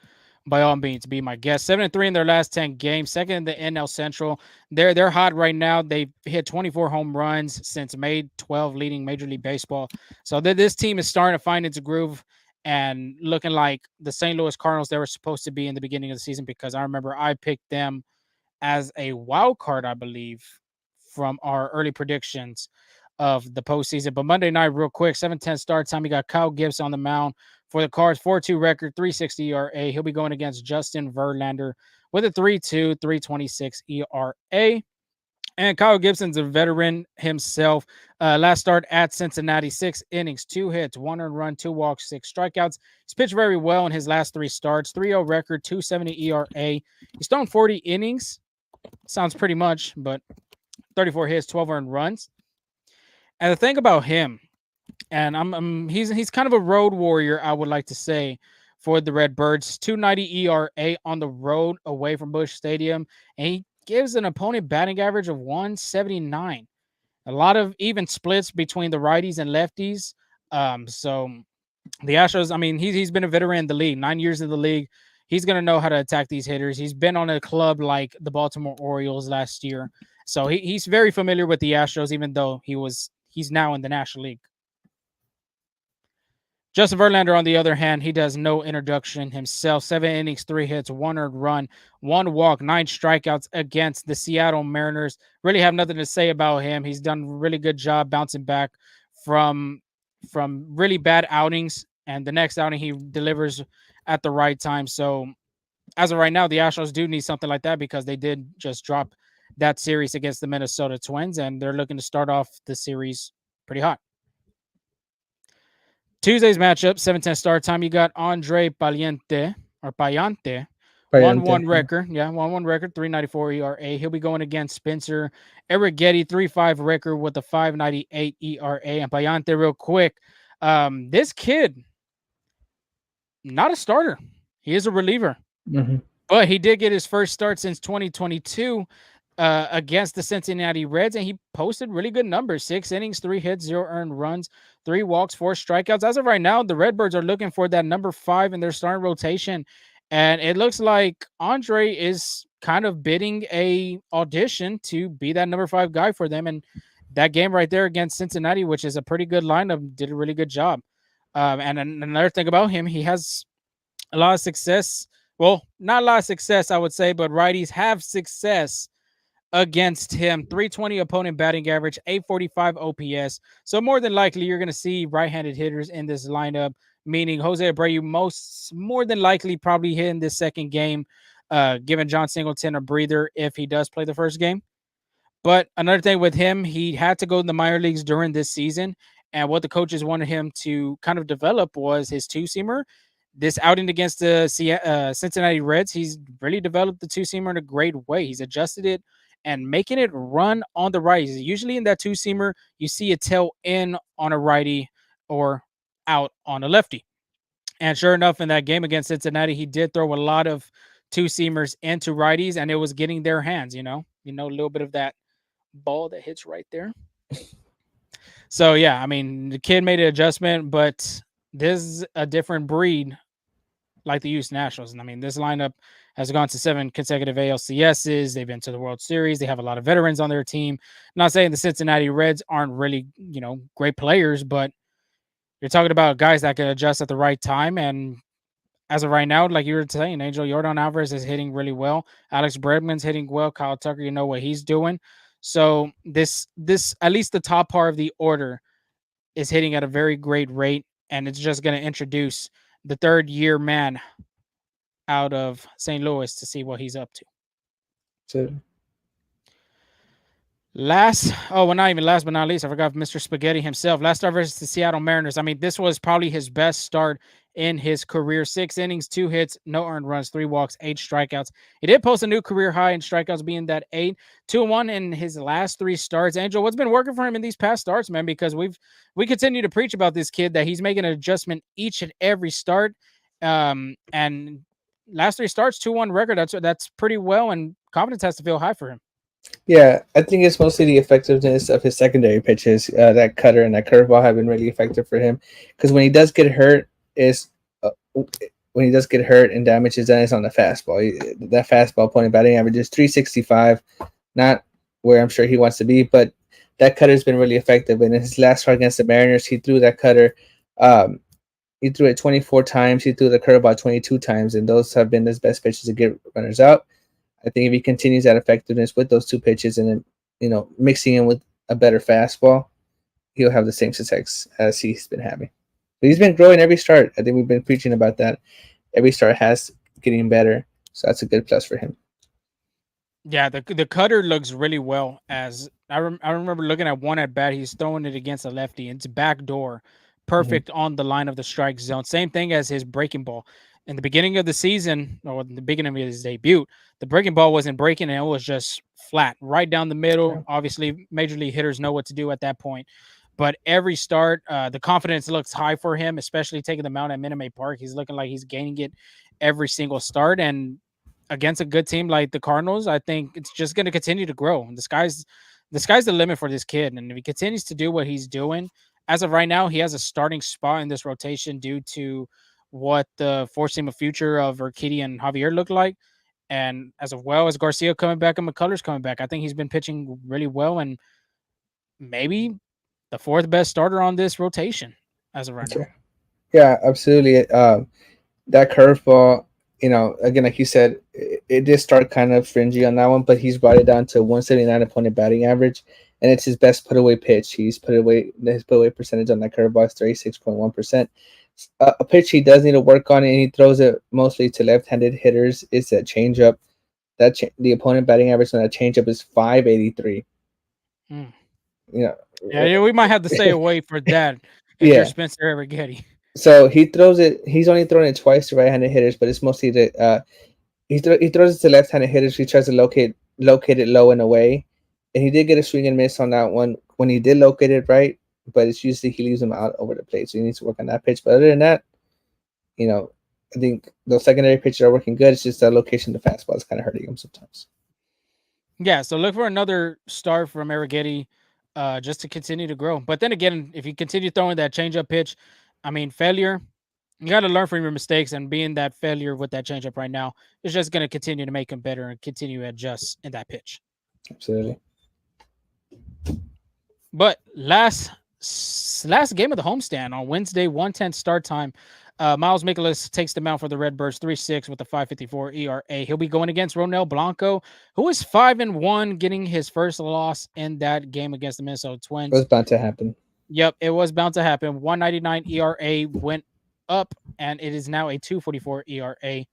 by all means, be my guest. 7-3 in their last 10 games, second in the NL Central. They're hot right now. They've hit 24 home runs since May 12, leading Major League Baseball. So this team is starting to find its groove and looking like the St. Louis Cardinals they were supposed to be in the beginning of the season, because I remember I picked them as a wild card, I believe, from our early predictions of the postseason. But Monday night, real quick, 7:10 start time. You got Kyle Gibson on the mound For the Cards, 4.2 record, 3.60 ERA. He'll be going against Justin Verlander with a 3.2, 3.26 ERA. And Kyle Gibson's a veteran himself. Last start at Cincinnati, 6 innings, 2 hits, 1 earned run, 2 walks, 6 strikeouts. He's pitched very well in his last 3 starts. 3.0 record, 2.70 ERA. He's thrown 40 innings. Sounds pretty much, but 34 hits, 12 earned runs. And the thing about him, and he's kind of a road warrior, I would like to say, for the Redbirds. 2.90 ERA on the road away from Busch Stadium, and he gives an opponent batting average of 179. A lot of even splits between the righties and lefties. So the Astros, I mean, he's been a veteran in the league, 9 years in the league. He's gonna know how to attack these hitters. He's been on a club like the Baltimore Orioles last year, so he's very familiar with the Astros, even though he's now in the National League. Justin Verlander, on the other hand, he does no introduction himself. 7 innings, 3 hits, 1 earned run, 1 walk, 9 strikeouts against the Seattle Mariners. Really have nothing to say about him. He's done a really good job bouncing back from really bad outings, and the next outing he delivers at the right time. So as of right now, the Astros do need something like that because they did just drop that series against the Minnesota Twins, and they're looking to start off the series pretty hot. Tuesday's matchup, 7:10 start time. You got Andre Pallante, 1-1 record. Yeah, 1-1 record, 3.94 ERA. He'll be going against Spencer Arrighetti, 3.5 record with a 5.98 ERA. And Pallante, real quick, this kid, not a starter. He is a reliever. But he did get his first start since 2022 against the Cincinnati Reds, and he posted really good numbers. 6 innings, 3 hits, 0 earned runs, 3 walks, 4 strikeouts. As of right now, the Redbirds are looking for that number 5 in their starting rotation, and it looks like Andre is kind of bidding a audition to be that number 5 guy for them. And that game right there against Cincinnati, which is a pretty good lineup, did a really good job. And another thing about him, he has a lot of success. Well, not a lot of success, I would say, but righties have success against him. 320 opponent batting average, 845 OPS. So more than likely, you're going to see right-handed hitters in this lineup, meaning Jose Abreu more than likely probably hitting this second game, giving John Singleton a breather if he does play the first game. But another thing with him, he had to go in the minor leagues during this season, and what the coaches wanted him to kind of develop was his two-seamer. This outing against the Cincinnati Reds, he's really developed the two-seamer in a great way. He's adjusted it and making it run on the righties. Usually in that two-seamer, you see it tail in on a righty or out on a lefty. And sure enough, in that game against Cincinnati, he did throw a lot of two-seamers into righties, and it was getting their hands, a little bit of that ball that hits right there. So, yeah, I mean, the kid made an adjustment, but this is a different breed like the Houston Astros. And I mean, this lineup has gone to 7 consecutive ALCSs. They've been to the World Series. They have a lot of veterans on their team. I'm not saying the Cincinnati Reds aren't really, great players, but you're talking about guys that can adjust at the right time. And as of right now, like you were saying, Year Yordan Alvarez is hitting really well. Alex Bregman's hitting well. Kyle Tucker, you know what he's doing. So this at least the top part of the order is hitting at a very great rate, and it's just going to introduce the third-year man out of St. Louis to see what he's up to. Not even last but not least, I forgot Mr. Spaghetti himself. Last start versus the Seattle Mariners. I mean, this was probably his best start in his career. 6 innings, 2 hits, no earned runs, 3 walks, 8 strikeouts. He did post a new career high in strikeouts, being that 8, 2-1 in his last 3 starts. Angel, what's been working for him in these past starts, man? Because we continue to preach about this kid that he's making an adjustment each and every start. And last 3 starts, 2-1 record. That's pretty well, and confidence has to feel high for him. Yeah, I think it's mostly the effectiveness of his secondary pitches. That cutter and that curveball have been really effective for him. Because when he does get hurt, and damage is done, it's on the fastball. That fastball opponent batting average is 365, not where I'm sure he wants to be, but that cutter's been really effective. And in his last start against the Mariners, he threw that cutter. He threw it 24 times. He threw the curveball 22 times, and those have been his best pitches to get runners out. I think if he continues that effectiveness with those 2 pitches and then, mixing in with a better fastball, he'll have the same success as he's been having. But he's been growing every start. I think we've been preaching about that. Every start has getting better, so that's a good plus for him. Yeah, the cutter looks really well. As I remember looking at one at bat, he's throwing it against a lefty. It's back door, Hmm. perfect on the line of the strike zone. Same thing as his breaking ball. In the beginning of the season, or in the beginning of his debut, the breaking ball wasn't breaking and it was just flat, right down the middle. Yeah, Obviously, major league hitters know what to do at that point. But every start, the confidence looks high for him, especially taking the mound at Minute Maid Park. He's looking like he's gaining it every single start, and against a good team like the Cardinals, I think it's just going to continue to grow. The sky's the limit for this kid, and if he continues to do what he's doing, as of right now, he has a starting spot in this rotation due to what the four-seam of future of Urquidy and Javier look like, and as well as Garcia coming back and McCullers coming back. I think he's been pitching really well, and maybe the fourth best starter on this rotation as of right now. yeah, yeah, absolutely. That curveball, again, like you said, it did start kind of fringy on that one, but he's brought it down to 179 opponent batting average, and it's his best put away pitch. His put away percentage on that curveball is 36.1%. A pitch he does need to work on, and he throws it mostly to left-handed hitters. Is that changeup? The opponent batting average on that changeup is 583. Hmm. You know, Yeah, yeah, we might have to stay away for that if you're yeah. Spencer Arrighetti. So he throws it. He's only thrown it twice to right-handed hitters, but it's mostly the he throws it to left-handed hitters. He tries to locate it low and away, and he did get a swing and miss on that one when he did locate it right. But it's usually he leaves him out over the plate, so he needs to work on that pitch. But other than that, you know, I think those secondary pitches are working good. It's just the location of the fastball is kind of hurting him sometimes. Yeah, so look for another start from Arrighetti, just to continue to grow. But then again, if you continue throwing that changeup pitch, I mean, failure, you got to learn from your mistakes. And being that failure with that changeup right now is just going to continue to make him better and continue to adjust in that pitch. Absolutely. But last game of the homestand on Wednesday, 110 start time. Miles Mikolas takes the mound for the Redbirds 3-6 with a 5.54 ERA. He'll be going against Ronel Blanco, who is 5-1, getting his first loss in that game against the Minnesota It was Twins. bound to happen. Yep, it was bound to happen. 199 ERA went up, and it is now a 2.44 ERA.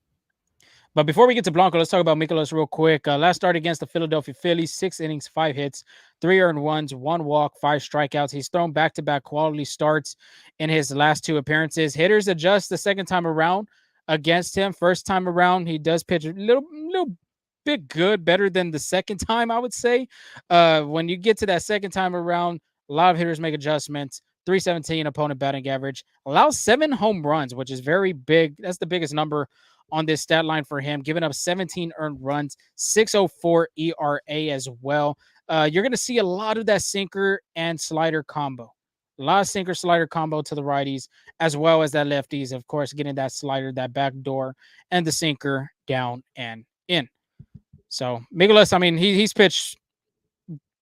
But before we get to Blanco, let's talk about Mikolas real quick. Last start against the Philadelphia Phillies, 6 innings, 5 hits, 3 earned runs, 1 walk, 5 strikeouts. He's thrown back-to-back quality starts in his last 2 appearances. Hitters adjust the second time around against him. First time around, he does pitch a little bit good, better than the second time, I would say. When you get to that second time around, a lot of hitters make adjustments. 317 opponent batting average, allows 7 home runs, which is very big. That's the biggest number on this stat line for him, giving up 17 earned runs, 6.04 ERA as well. You're going to see a lot of that sinker and slider combo. A lot of sinker slider combo to the righties, as well as that lefties, of course, getting that slider, that back door, and the sinker down and in. So Mikolas, I mean, he's pitched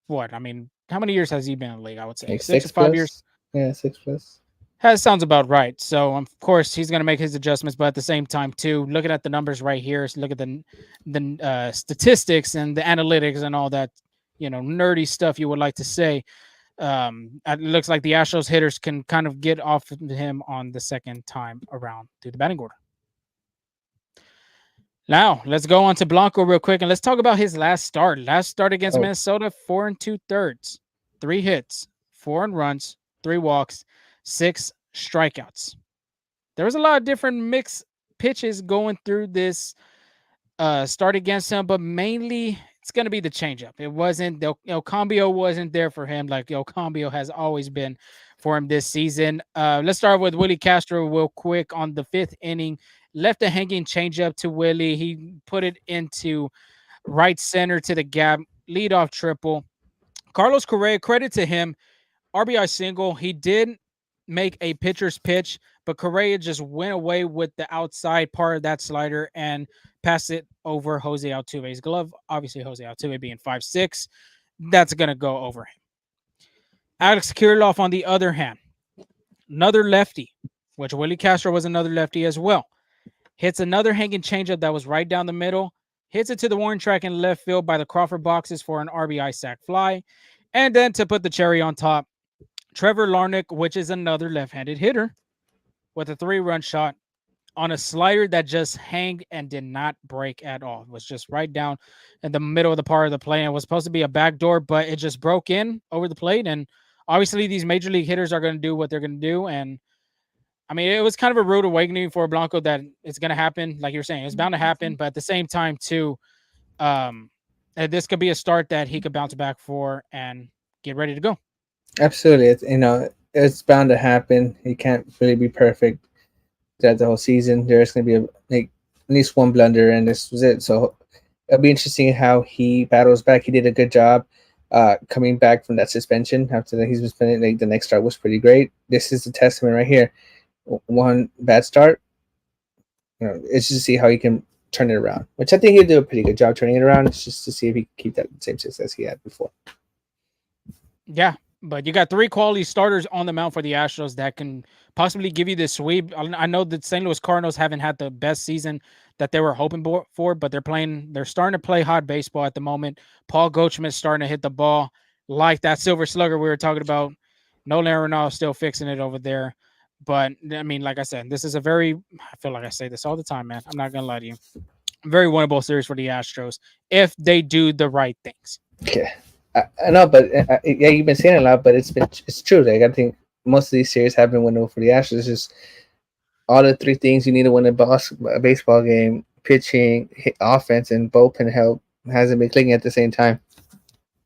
what? I mean, how many years has he been in the league? I would say Like 6 or 5 years. 6 plus. Yeah, 6 plus. That sounds about right. So of course he's going to make his adjustments, but at the same time too, looking at the numbers right here, look at the statistics and the analytics and all that, nerdy stuff you would like to say. It looks like the Astros hitters can kind of get off of him on the second time around through the batting order. Now let's go on to Blanco real quick and let's talk about his last start. Last start against Oh, Minnesota, 4 2/3, 3 hits, 4 earned runs, 3 walks, 6 strikeouts. There was a lot of different mixed pitches going through this start against him, but mainly it's going to be the changeup. It wasn't Cambio wasn't there for him like Cambio has always been for him this season. Let's start with Willie Castro real quick on the 5th inning. Left a hanging changeup to Willie. He put it into right center to the gap, leadoff triple. Carlos Correa, credit to him, RBI single. He did make a pitcher's pitch, but Correa just went away with the outside part of that slider and passed it over Jose Altuve's glove. Obviously, Jose Altuve being 5'6", that's going to go over him. Alex Kirilloff, on the other hand, another lefty, which Willie Castro was another lefty as well. Hits another hanging changeup that was right down the middle. Hits it to the warning track in left field by the Crawford boxes for an RBI sac fly. And then to put the cherry on top, Trevor Larnach, which is another left-handed hitter, with a 3-run shot on a slider that just hanged and did not break at all. It was just right down in the middle of the part of the plate. And it was supposed to be a backdoor, but it just broke in over the plate. And obviously, these major league hitters are going to do what they're going to do. And I mean, it was kind of a rude awakening for Blanco that it's going to happen. Like you're saying, it's bound to happen. But at the same time, too, um, this could be a start that he could bounce back for and get ready to go. Absolutely, it's bound to happen. He can't really be perfect throughout the whole season. There's going to be like at least one blunder, and this was it. So it'll be interesting how he battles back. He did a good job coming back from that suspension. After that, he's been spending like the next start was pretty great. This is the testament right here. One bad start, it's just to see how he can turn it around. Which I think he'll do a pretty good job turning it around. It's just to see if he can keep that same success he had before. Yeah, but you got 3 quality starters on the mound for the Astros that can possibly give you this sweep. I know that St. Louis Cardinals haven't had the best season that they were hoping for, but they're starting to play hot baseball at the moment. Paul Goldschmidt's starting to hit the ball like that silver slugger we were talking about. Nolan Arenado still fixing it over there. But I mean, like I said, this is I feel like I say this all the time, man. I'm not gonna lie to you. Very winnable series for the Astros if they do the right things. Okay, I know, but yeah, you've been saying a lot, but it's true. Like I think most of these series have been winnable for the Astros. It's just all the 3 things you need to win a baseball game: pitching, offense, and bullpen help hasn't been clicking at the same time.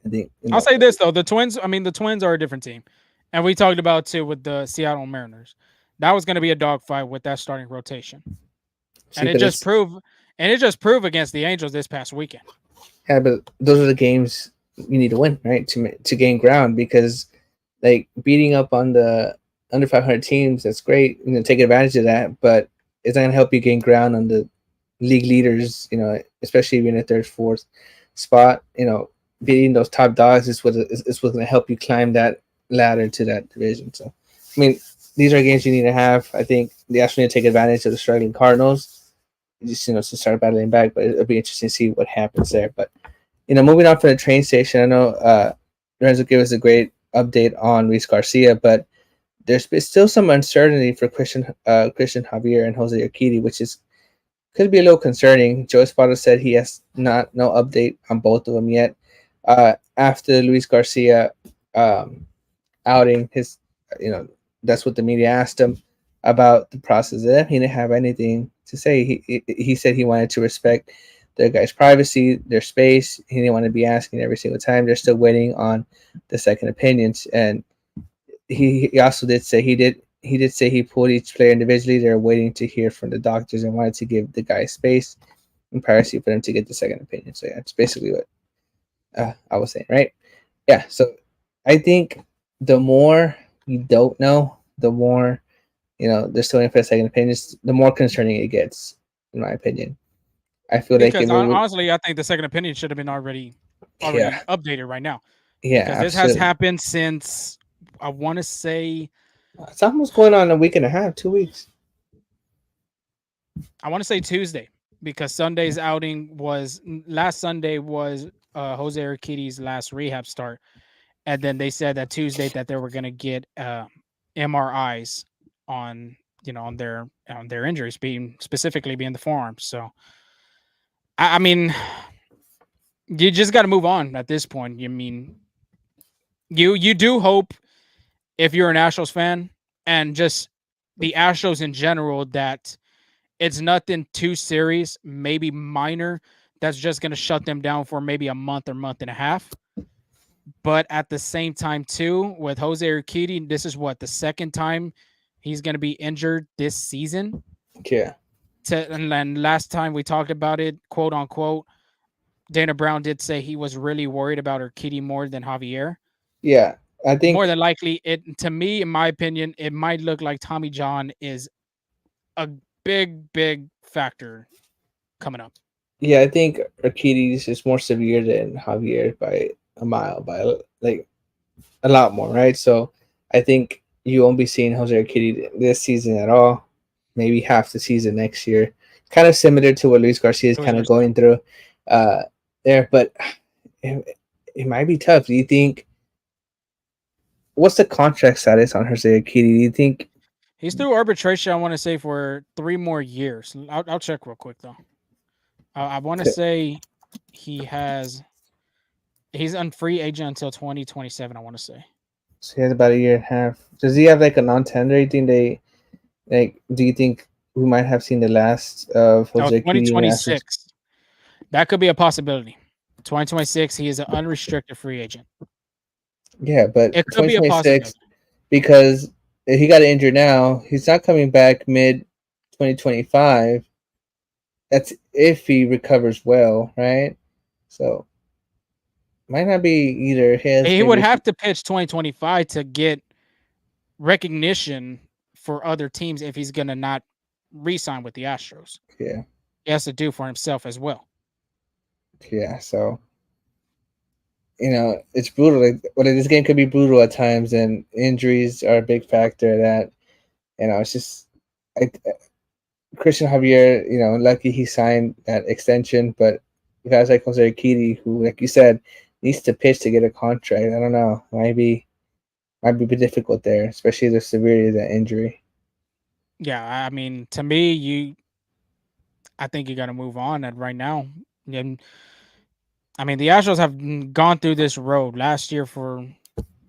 I think I'll say this though, the Twins. I mean, the Twins are a different team, and we talked about too with the Seattle Mariners. That was going to be a dogfight with that starting rotation, see, and but it's it just proved against the Angels this past weekend. yeah, but those are the games you need to win, right? To gain ground because like beating up on the under 500 teams, that's great. You know, take advantage of that, but it's not gonna help you gain ground on the league leaders. Especially if you're in the third, fourth spot. Beating those top dogs is what's gonna help you climb that ladder to that division. So, I mean, these are games you need to have. I think the Astros need to take advantage of the struggling Cardinals, just to start battling back. But it'll be interesting to see what happens there. But moving on from the train station, I know Lorenzo gave us a great update on Luis Garcia, but there's still some uncertainty for Cristian Javier and Jose Urquidy, which is could be a little concerning. Joe Espada said he has no update on both of them yet. After Luis Garcia outing, that's what the media asked him about the process. He didn't have anything to say. He said he wanted to respect their guys' privacy, their space. He didn't want to be asking every single time. They're still waiting on the second opinions, and he also did say he did say he pulled each player individually. They're waiting to hear from the doctors and wanted to give the guys space and privacy for them to get the second opinion. So yeah, it's basically what I was saying, right? Yeah. So I think the more you don't know, the more they're still waiting for a second opinion. The more concerning it gets, in my opinion. I feel like Because if it would, honestly, I think the second opinion should have been already yeah, updated right now yeah, because this has absolutely. happened since I want to say It's almost going on a week and a half, 2 weeks. Tuesday because Sunday's outing was last Sunday was Jose Urquidy's last rehab start, and then they said that Tuesday that they were going to get MRIs on on their injuries, being specifically being the forearms. So I mean, you just got to move on at this point. You mean you do hope if you're an Astros fan and just the Astros in general that it's nothing too serious, maybe minor, that's just going to shut them down for maybe a month or month and a half. But at the same time, too, with Jose Urquidy, this is what the second time he's going to be injured this season. Yeah, And then last time we talked about it, quote unquote, Dana Brown did say he was really worried about Urquidy more than Javier. yeah. I More think than likely, it to me, in my opinion, it might look like Tommy John is a big factor coming up. Yeah, I think Urquidy's is more severe than Javier by a mile, by like a lot more, right? So I think you won't be seeing Jose Urquidy this season at all. Maybe half the season next year. Kind of similar to what Luis Garcia is Luis kind of Garcia. going through uh, there, but it might be tough. Do you think? What's the contract status on Jose Urquidy? Do you think? He's through arbitration. I want to say for 3 more years. I'll check real quick though. I want to Okay. say he has he's on free agent until 2027. I want to say So he has about a year and a half. Does he have like a non-tender? You think they like? Do you think we might have seen the last of no Jose Urquidy in the Astros? 2026. That could be a possibility. 2026. He is an unrestricted free agent. Yeah, but It could be a 2026 possibility. because if he got injured now, he's not coming back mid 2025. That's if he recovers well, right? So might not be either his He would maybe. have to pitch 2025 to get recognition for other teams if he's gonna not re-sign with the Astros. Yeah, He has to do for himself as well. yeah. So it's brutal. Like, this game could be brutal at times, and injuries are a big factor. That it's just I, Christian Javier. Lucky he signed that extension, but guys like Jose Urquidy, who, like you said, needs to pitch to get a contract. I don't know. Might be difficult there, especially the severity of that injury. Yeah, I mean, to me, I think you got to move on at right now. And I mean, the Astros have gone through this road last year for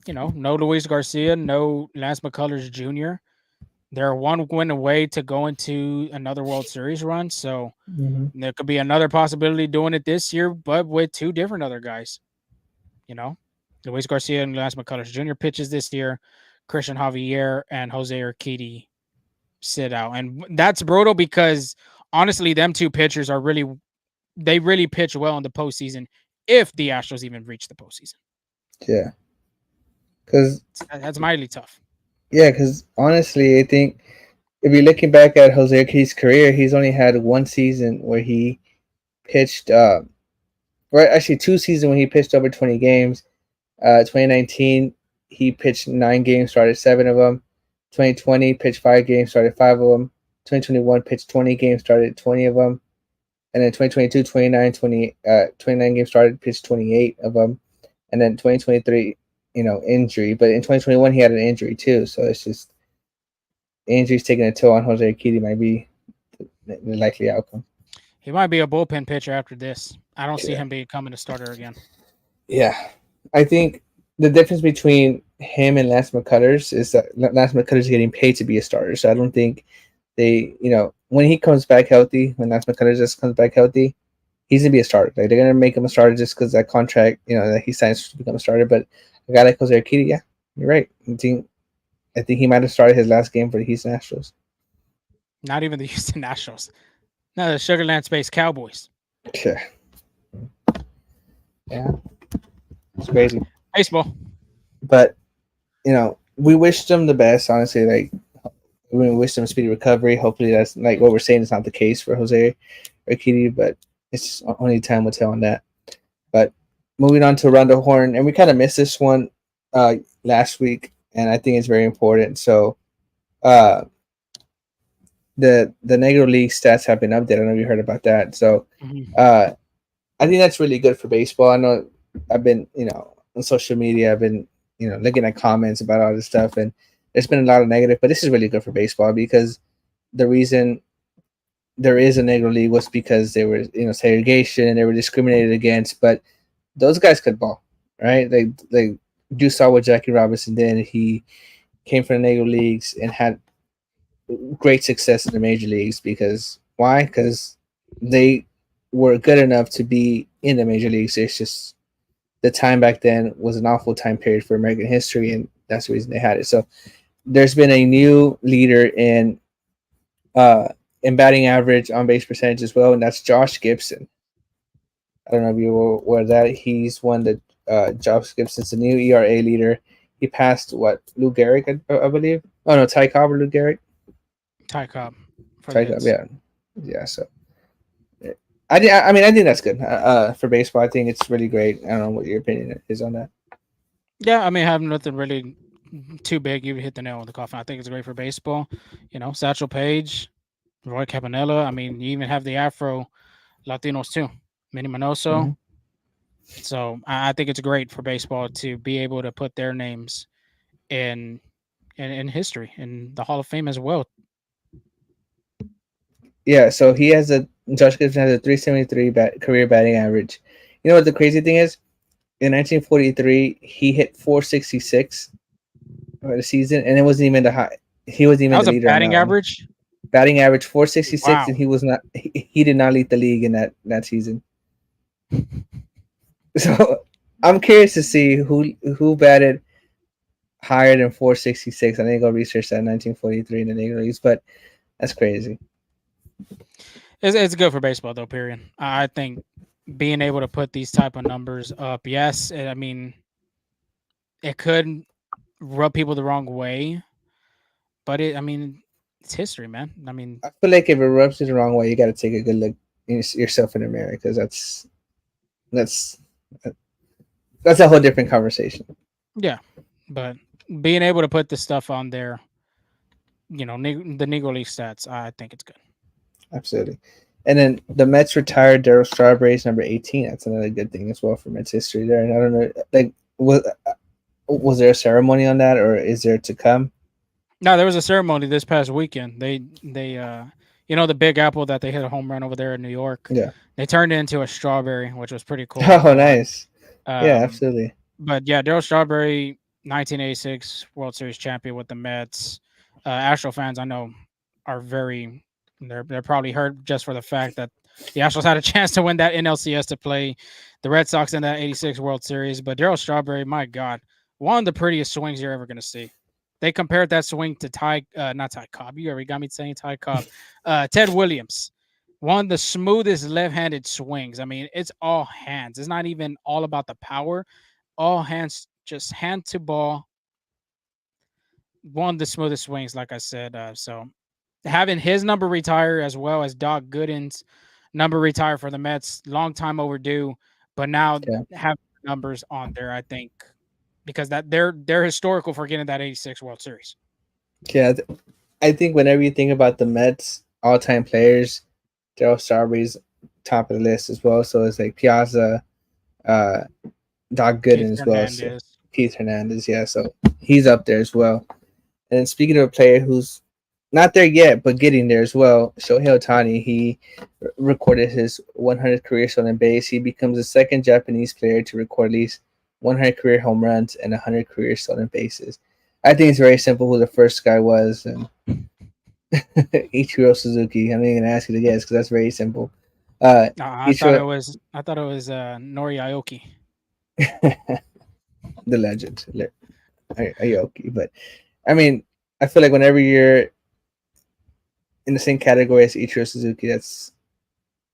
no Luis Garcia, no Lance McCullers Jr. They're one win away to go into another World Series run, so Mm-hmm. there could be another possibility doing it this year, but with two different other guys. You know, Luis Garcia and Lance McCullers Jr. pitches this year. Christian Javier and Jose Urquidy sit out, and that's brutal because honestly, them two pitchers are really pitch well in the postseason if the Astros even reach the postseason. Yeah, because That's mightily tough. honestly, I think if you're looking back at Jose Urquidy's career, he's only had one season where he pitched. Right, actually, two seasons when he pitched over 20 games. 2019, he pitched 9 games, started 7 of them. 2020, pitched 5 games, started 5 of them. 2021, pitched 20 games, started 20 of them. And then 2022, 29 games started, pitched 28 of them. And then 2023, injury. But in 2021, he had an injury too. So it's just injuries taking a toll on Jose Urquidy might be the likely outcome. He might be a bullpen pitcher after this. I don't see Yeah. him becoming a starter again. Yeah. I think the difference between him and Lance McCullers is that Lance McCullers is getting paid to be a starter. So I don't think when he comes back healthy, when Lance McCullers just comes back healthy, he's gonna be a starter. Like they're gonna make him a starter just because that contract, that he signs to become a starter. But a guy like Jose Urquidy, yeah, you're right. I think he might have started his last game for the Houston Astros. Not even the Houston Astros. No, the Sugarland Space Cowboys. Yeah, yeah, it's crazy. Baseball. But we wish them the best. Honestly, like we wish them speedy recovery. Hopefully, that's like what we're saying is not the case for Jose Urquidy, but it's only time will tell on that. But moving on to around the horn, and we kind of missed this one last week, and I think it's very important. So, uh, the Negro League stats have been updated. I don't know if you heard about that. So, Mhm. uh, I think that's really good for baseball. I know I've been, on social media, I've been, looking at comments about all this stuff, and there's been a lot of negative, but this is really good for baseball because the reason there is a Negro League was because they were, segregation and they were discriminated against, but those guys could ball, right? They you saw what Jackie Robinson did. He came from the Negro Leagues and had great success in the major leagues because why? Because they were good enough to be in the major leagues. It's just the time back then was an awful time period for American history, and that's the reason they had it. So there's been a new leader uh in batting average, on base percentage as well, and that's Josh Gibson. I don't know if you were aware of that. He's one that Josh Gibson's the new ERA leader. He passed what Lou Gehrig, I believe. Oh no, Ty Cobb or Lou Gehrig. Ty Cobb for the Ty Cobb, hits. yeah. So I think that's good for baseball. I think it's really great. I don't know what your opinion is on that. Yeah, I mean, have nothing really too big. You hit the nail on the coffin. I think it's great for baseball. Satchel Paige, Roy Campanella. I mean, you even have the Afro Latinos too, Manny Mm-hmm. Manoso. So I think it's great for baseball to be able to put their names in, in history in the Hall of Fame as well. Yeah, so he has a Josh Gibson has a 373 career batting average. You know what the crazy thing is? In 1943, he hit 466 for the season, and it wasn't even the high. He wasn't That even was the a leader on batting that one. average. Batting average 466, Wow. and he was not. He did not lead the league in that season. So I'm curious to see who batted higher than 466. I need to go research that 1943 in the Negro Leagues, but that's crazy. It's good for baseball though. Period. I think being able to put these type of numbers up, yes, I mean it could rub people the wrong way, but I mean, it's history, man. I mean, I feel like if it rubs you the wrong way, you got to take a good look yourself in the mirror because that's that's a whole different conversation. yeah, but being able to put this stuff on there, the Negro League stats, I think it's good. Absolutely. And then the Mets retired Daryl Strawberry's number 18. That's another good thing as well for Mets history there. And I don't know, like, was there a ceremony on that, or is there to come? No, there was a ceremony this past weekend. The Big Apple that they hit a home run over there in New York. Yeah. They turned it into a strawberry, which was pretty cool to Oh, watch. nice. Yeah, Um, absolutely. but yeah, Daryl Strawberry, 1986 World Series champion with the Mets. Astro fans, I know, are they're probably hurt just for the fact that the Astros had a chance to win that NLCS to play the Red Sox in that '86 World Series. But Daryl Strawberry, my God, one of the prettiest swings you're ever going to see. They compared that swing to not Ty Cobb. You already got me saying Ty Cobb. Ted Williams, one of the smoothest left-handed swings. I mean, it's all hands. It's not even all about the power. All hands, just hand to ball. One of the smoothest swings, like I said. So having his number retire as well as Doc Gooden's number retire for the Mets, long time overdue. But now Yeah. having numbers on there, I think, because that they're historical for getting that '86 World Series. Yeah. I think whenever you think about the Mets all time players, Daryl Strawberry's top of the list as well. So it's like Piazza, uh, Doc Keith Gooden as well. So Hernandez. Keith Hernandez, yeah. So he's up there as well. And speaking of a player who's not there yet, but getting there as well, Shohei Ohtani, he recorded his 100th career stolen base. He becomes the second Japanese player to record at least 100 career home runs and 100 career stolen bases. I think it's very simple who the first guy was, and Ichiro Suzuki. I'm not even gonna ask you to guess because that's very simple. I thought it Ichiro, was Nori Aoki. the legend, Aoki. But I mean, I feel like whenever you're in the same category as Ichiro Suzuki, that's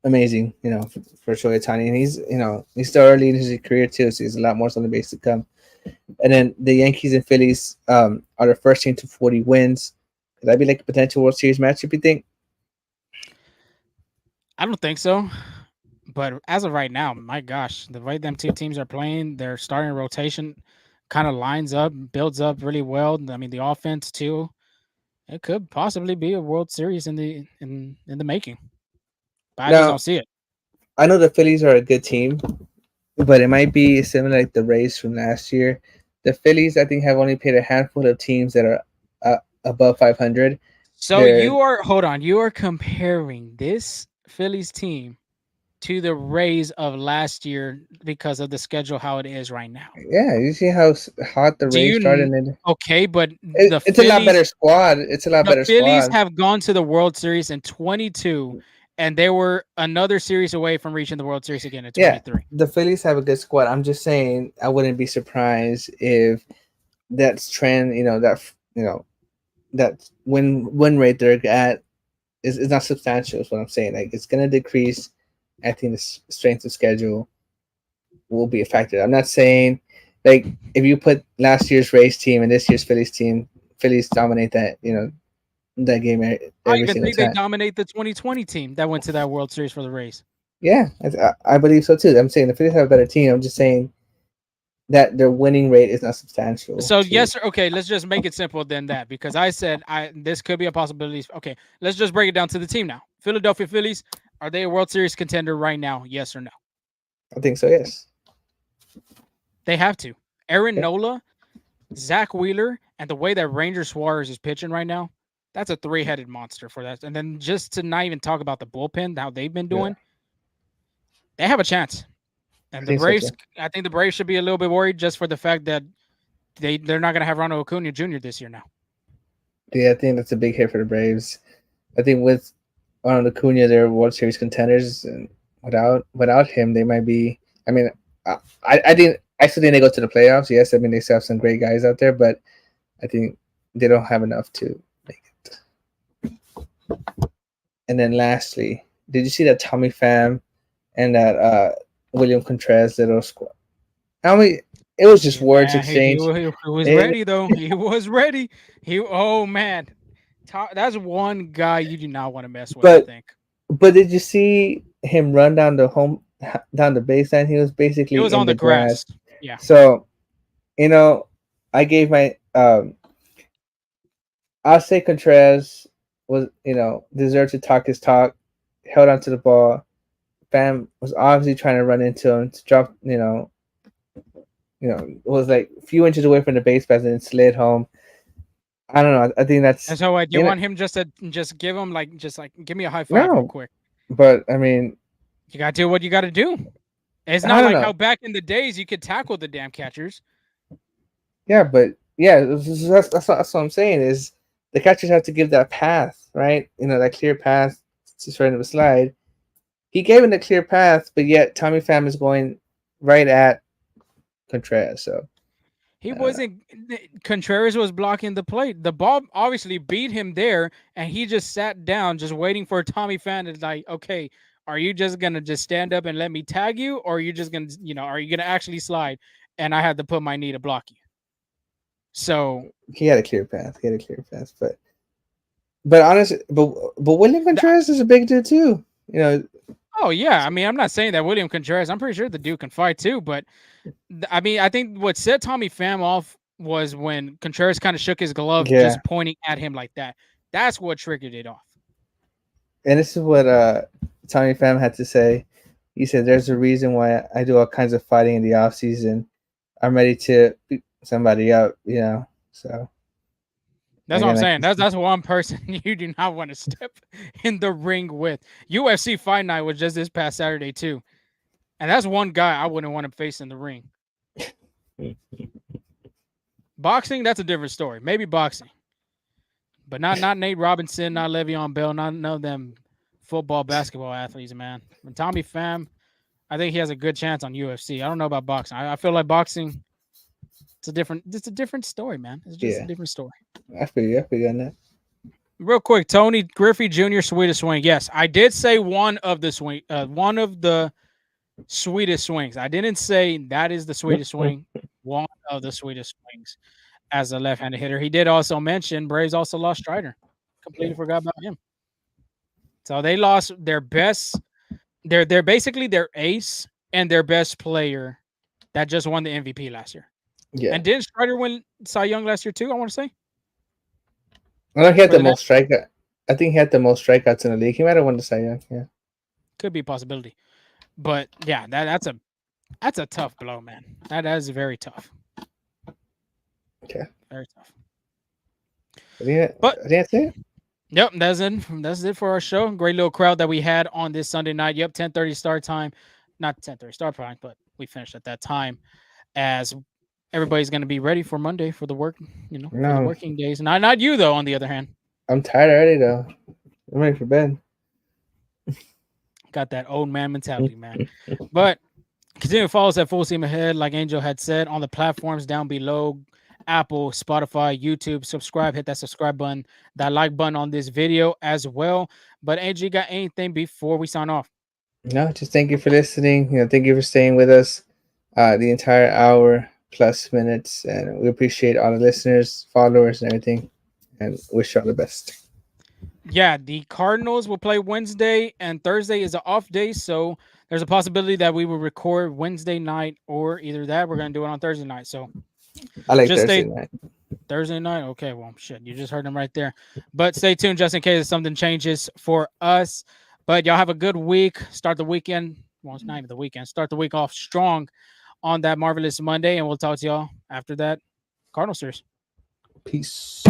amazing, for Shohei Ohtani. And he's still early in his career too, so he's a lot more on the base to come. And then the Yankees and Phillies are the first team to 40 wins. Could that be like a potential World Series matchup, you think? I don't think so. But as of right now, my gosh, the way them two teams are playing, their starting rotation kind of lines up, builds up really well. I mean, the offense too. It could possibly be a World Series in the making. But I just Now, don't see it. I know the Phillies are a good team, but it might be similar like the Rays from last year. The Phillies, I think, have only played a handful of teams that are above 500. So They're hold on, you are comparing this Phillies team to the Rays of last year because of the schedule how it is right now. Yeah, you see how hot the Do Rays you started. And okay, but it's a lot better squad. It's a lot The better Phillies squad. have gone to the World Series in 22, and they were another series away from reaching the World Series again in Yeah, 23. the Phillies have a good squad. I'm just saying, I wouldn't be surprised if that's trend. That win rate they're at is not substantial. Is what I'm saying. Like it's gonna decrease. I think the strength of schedule will be a factor. I'm not saying like if you put last year's Rays team and this year's Phillies team, Phillies dominate that game I every even single think they time. dominate the 2020 team that went to that World Series for the Rays. Yeah, I believe so too. I'm saying the Phillies have a better team. I'm just saying that their winning rate is not substantial So to. yes, okay, let's just make it simple than that because I said this could be a possibility. Okay, let's just break it down to the team now. Philadelphia Phillies, are they a World Series contender right now? Yes or no? I think so. Yes. They have to. Aaron Yeah. Nola, Zach Wheeler, And the way that Ranger Suarez is pitching right now, that's a three-headed monster for that. And then just to not even talk about the bullpen, how they've been Yeah, doing, they have a chance. I And the think so Braves, too. I think the Braves should be a little bit worried just for the fact that they're not going to have Ronald Acuna Jr. this year now. Yeah, I think that's a big hit for the Braves. I think with Ronald Acuna, they're World Series contenders, and without him, they might be. I mean, I didn't. I still think they go to the playoffs. Yes, I mean they still have some great guys out there, but I think they don't have enough to make it. And then lastly, did you see that Tommy Pham and that William Contreras little squad? I mean, it was just Yeah, words man, exchange. he was It, ready though. He was ready. Oh man, that's one guy you do not want to mess with. I but think but did you see him run down the baseline? He was it basically was in on the the grass. grass. Yeah, So you know, I gave my I'll say Contreras was deserved to talk his talk, held onto the ball. Bam was obviously trying to run into him to drop. Was like a few inches away from the base pass and then slid home. I don't know. I think and that's so do you in it. want him just to just give him like just like give me a high five real No, quick? but I mean, You gotta do what you gotta do. It's I not don't like know. how back in the days you could tackle the damn catchers. Yeah, but yeah, that's what I'm saying is the catchers have to give that path, right? That clear path to sort of a slide. He gave him the clear path, but yet Tommy Pham is going right at Contreras. So He I don't know. wasn't. Contreras was blocking the plate. The ball obviously beat him there, and he just sat down, just waiting for Tommy Pham to like, okay, are you just gonna just stand up and let me tag you, or are you just gonna, are you gonna actually slide? And I had to put my knee to block you. So, He had a clear path. He had a clear path, but honestly, but William th- Contreras is a big dude too. You know, oh yeah, I mean, I'm not saying that William Contreras. I'm pretty sure the dude can fight too, but I mean, I think what set Tommy Pham off was when Contreras kind of shook his glove, yeah. just pointing at him like that. That's what triggered it off. And this is what Tommy Pham had to say. He said, "There's a reason why I do all kinds of fighting in the off season. I'm ready to beat somebody up. So That's what I'm again, like saying. That's one person you do not want to step in the ring with. UFC Fight Night was just this past Saturday too, and that's one guy I wouldn't want to face in the ring. Boxing, that's a different story. Maybe boxing, but not Nate Robinson, not Le'Veon Bell, not none of them football, basketball athletes, man. And Tommy Pham, I think he has a good chance on UFC. I don't know about boxing. I feel like boxing, it's a different story, man. It's just a yeah, different story. I feel you on that. Real quick, Tony Griffey Jr. Sweetest swing. Yes, I did say one of the sweetest swings. I didn't say that is the sweetest swing. One of the sweetest swings as a left-handed hitter. He did also mention Braves also lost Strider. Yeah, Completely forgot about him. So they lost their best. They're basically their ace and their best player that just won the MVP last year. yeah. And didn't Strider win Cy Young last year too? I want to say I know he had for the the most strikeout. I think he had the most strikeouts in the league. He might have won the Cy Young. Yeah, could be a possibility. But yeah, that's a tough blow, man. That is very tough. okay. Very tough. But I think that's it. yep, that's it. That's it for our show. Great little crowd that we had on this Sunday night. Yep, 10:30 start time. Not 10:30 start time, but we finished at that time as everybody's gonna be ready for Monday for the work, for the No, working days. Not you though, on the other hand. I'm tired already though. I'm ready for bed. Got that old man mentality, man. But continue to follow us at Full Steam Ahead, like Angel had said, on the platforms down below. Apple, Spotify, YouTube. Subscribe, hit that subscribe button, that like button on this video as well. But Angel, you got anything before we sign off? No, just thank you for listening. Thank you for staying with us the entire hour plus minutes, and we appreciate all the listeners, followers, and everything, and wish you all the best. Yeah, the Cardinals will play Wednesday, and Thursday is an off day, so there's a possibility that we will record Wednesday night, or either that we're gonna do it on Thursday night. So I like just Thursday stay night. Thursday night. Okay, well, shit, you just heard them right there. But stay tuned just in case something changes for us. But y'all have a good week. Start the weekend. Well, it's not even the weekend. Start the week off strong on that marvelous Monday, and we'll talk to y'all after that Cardinal series. Peace.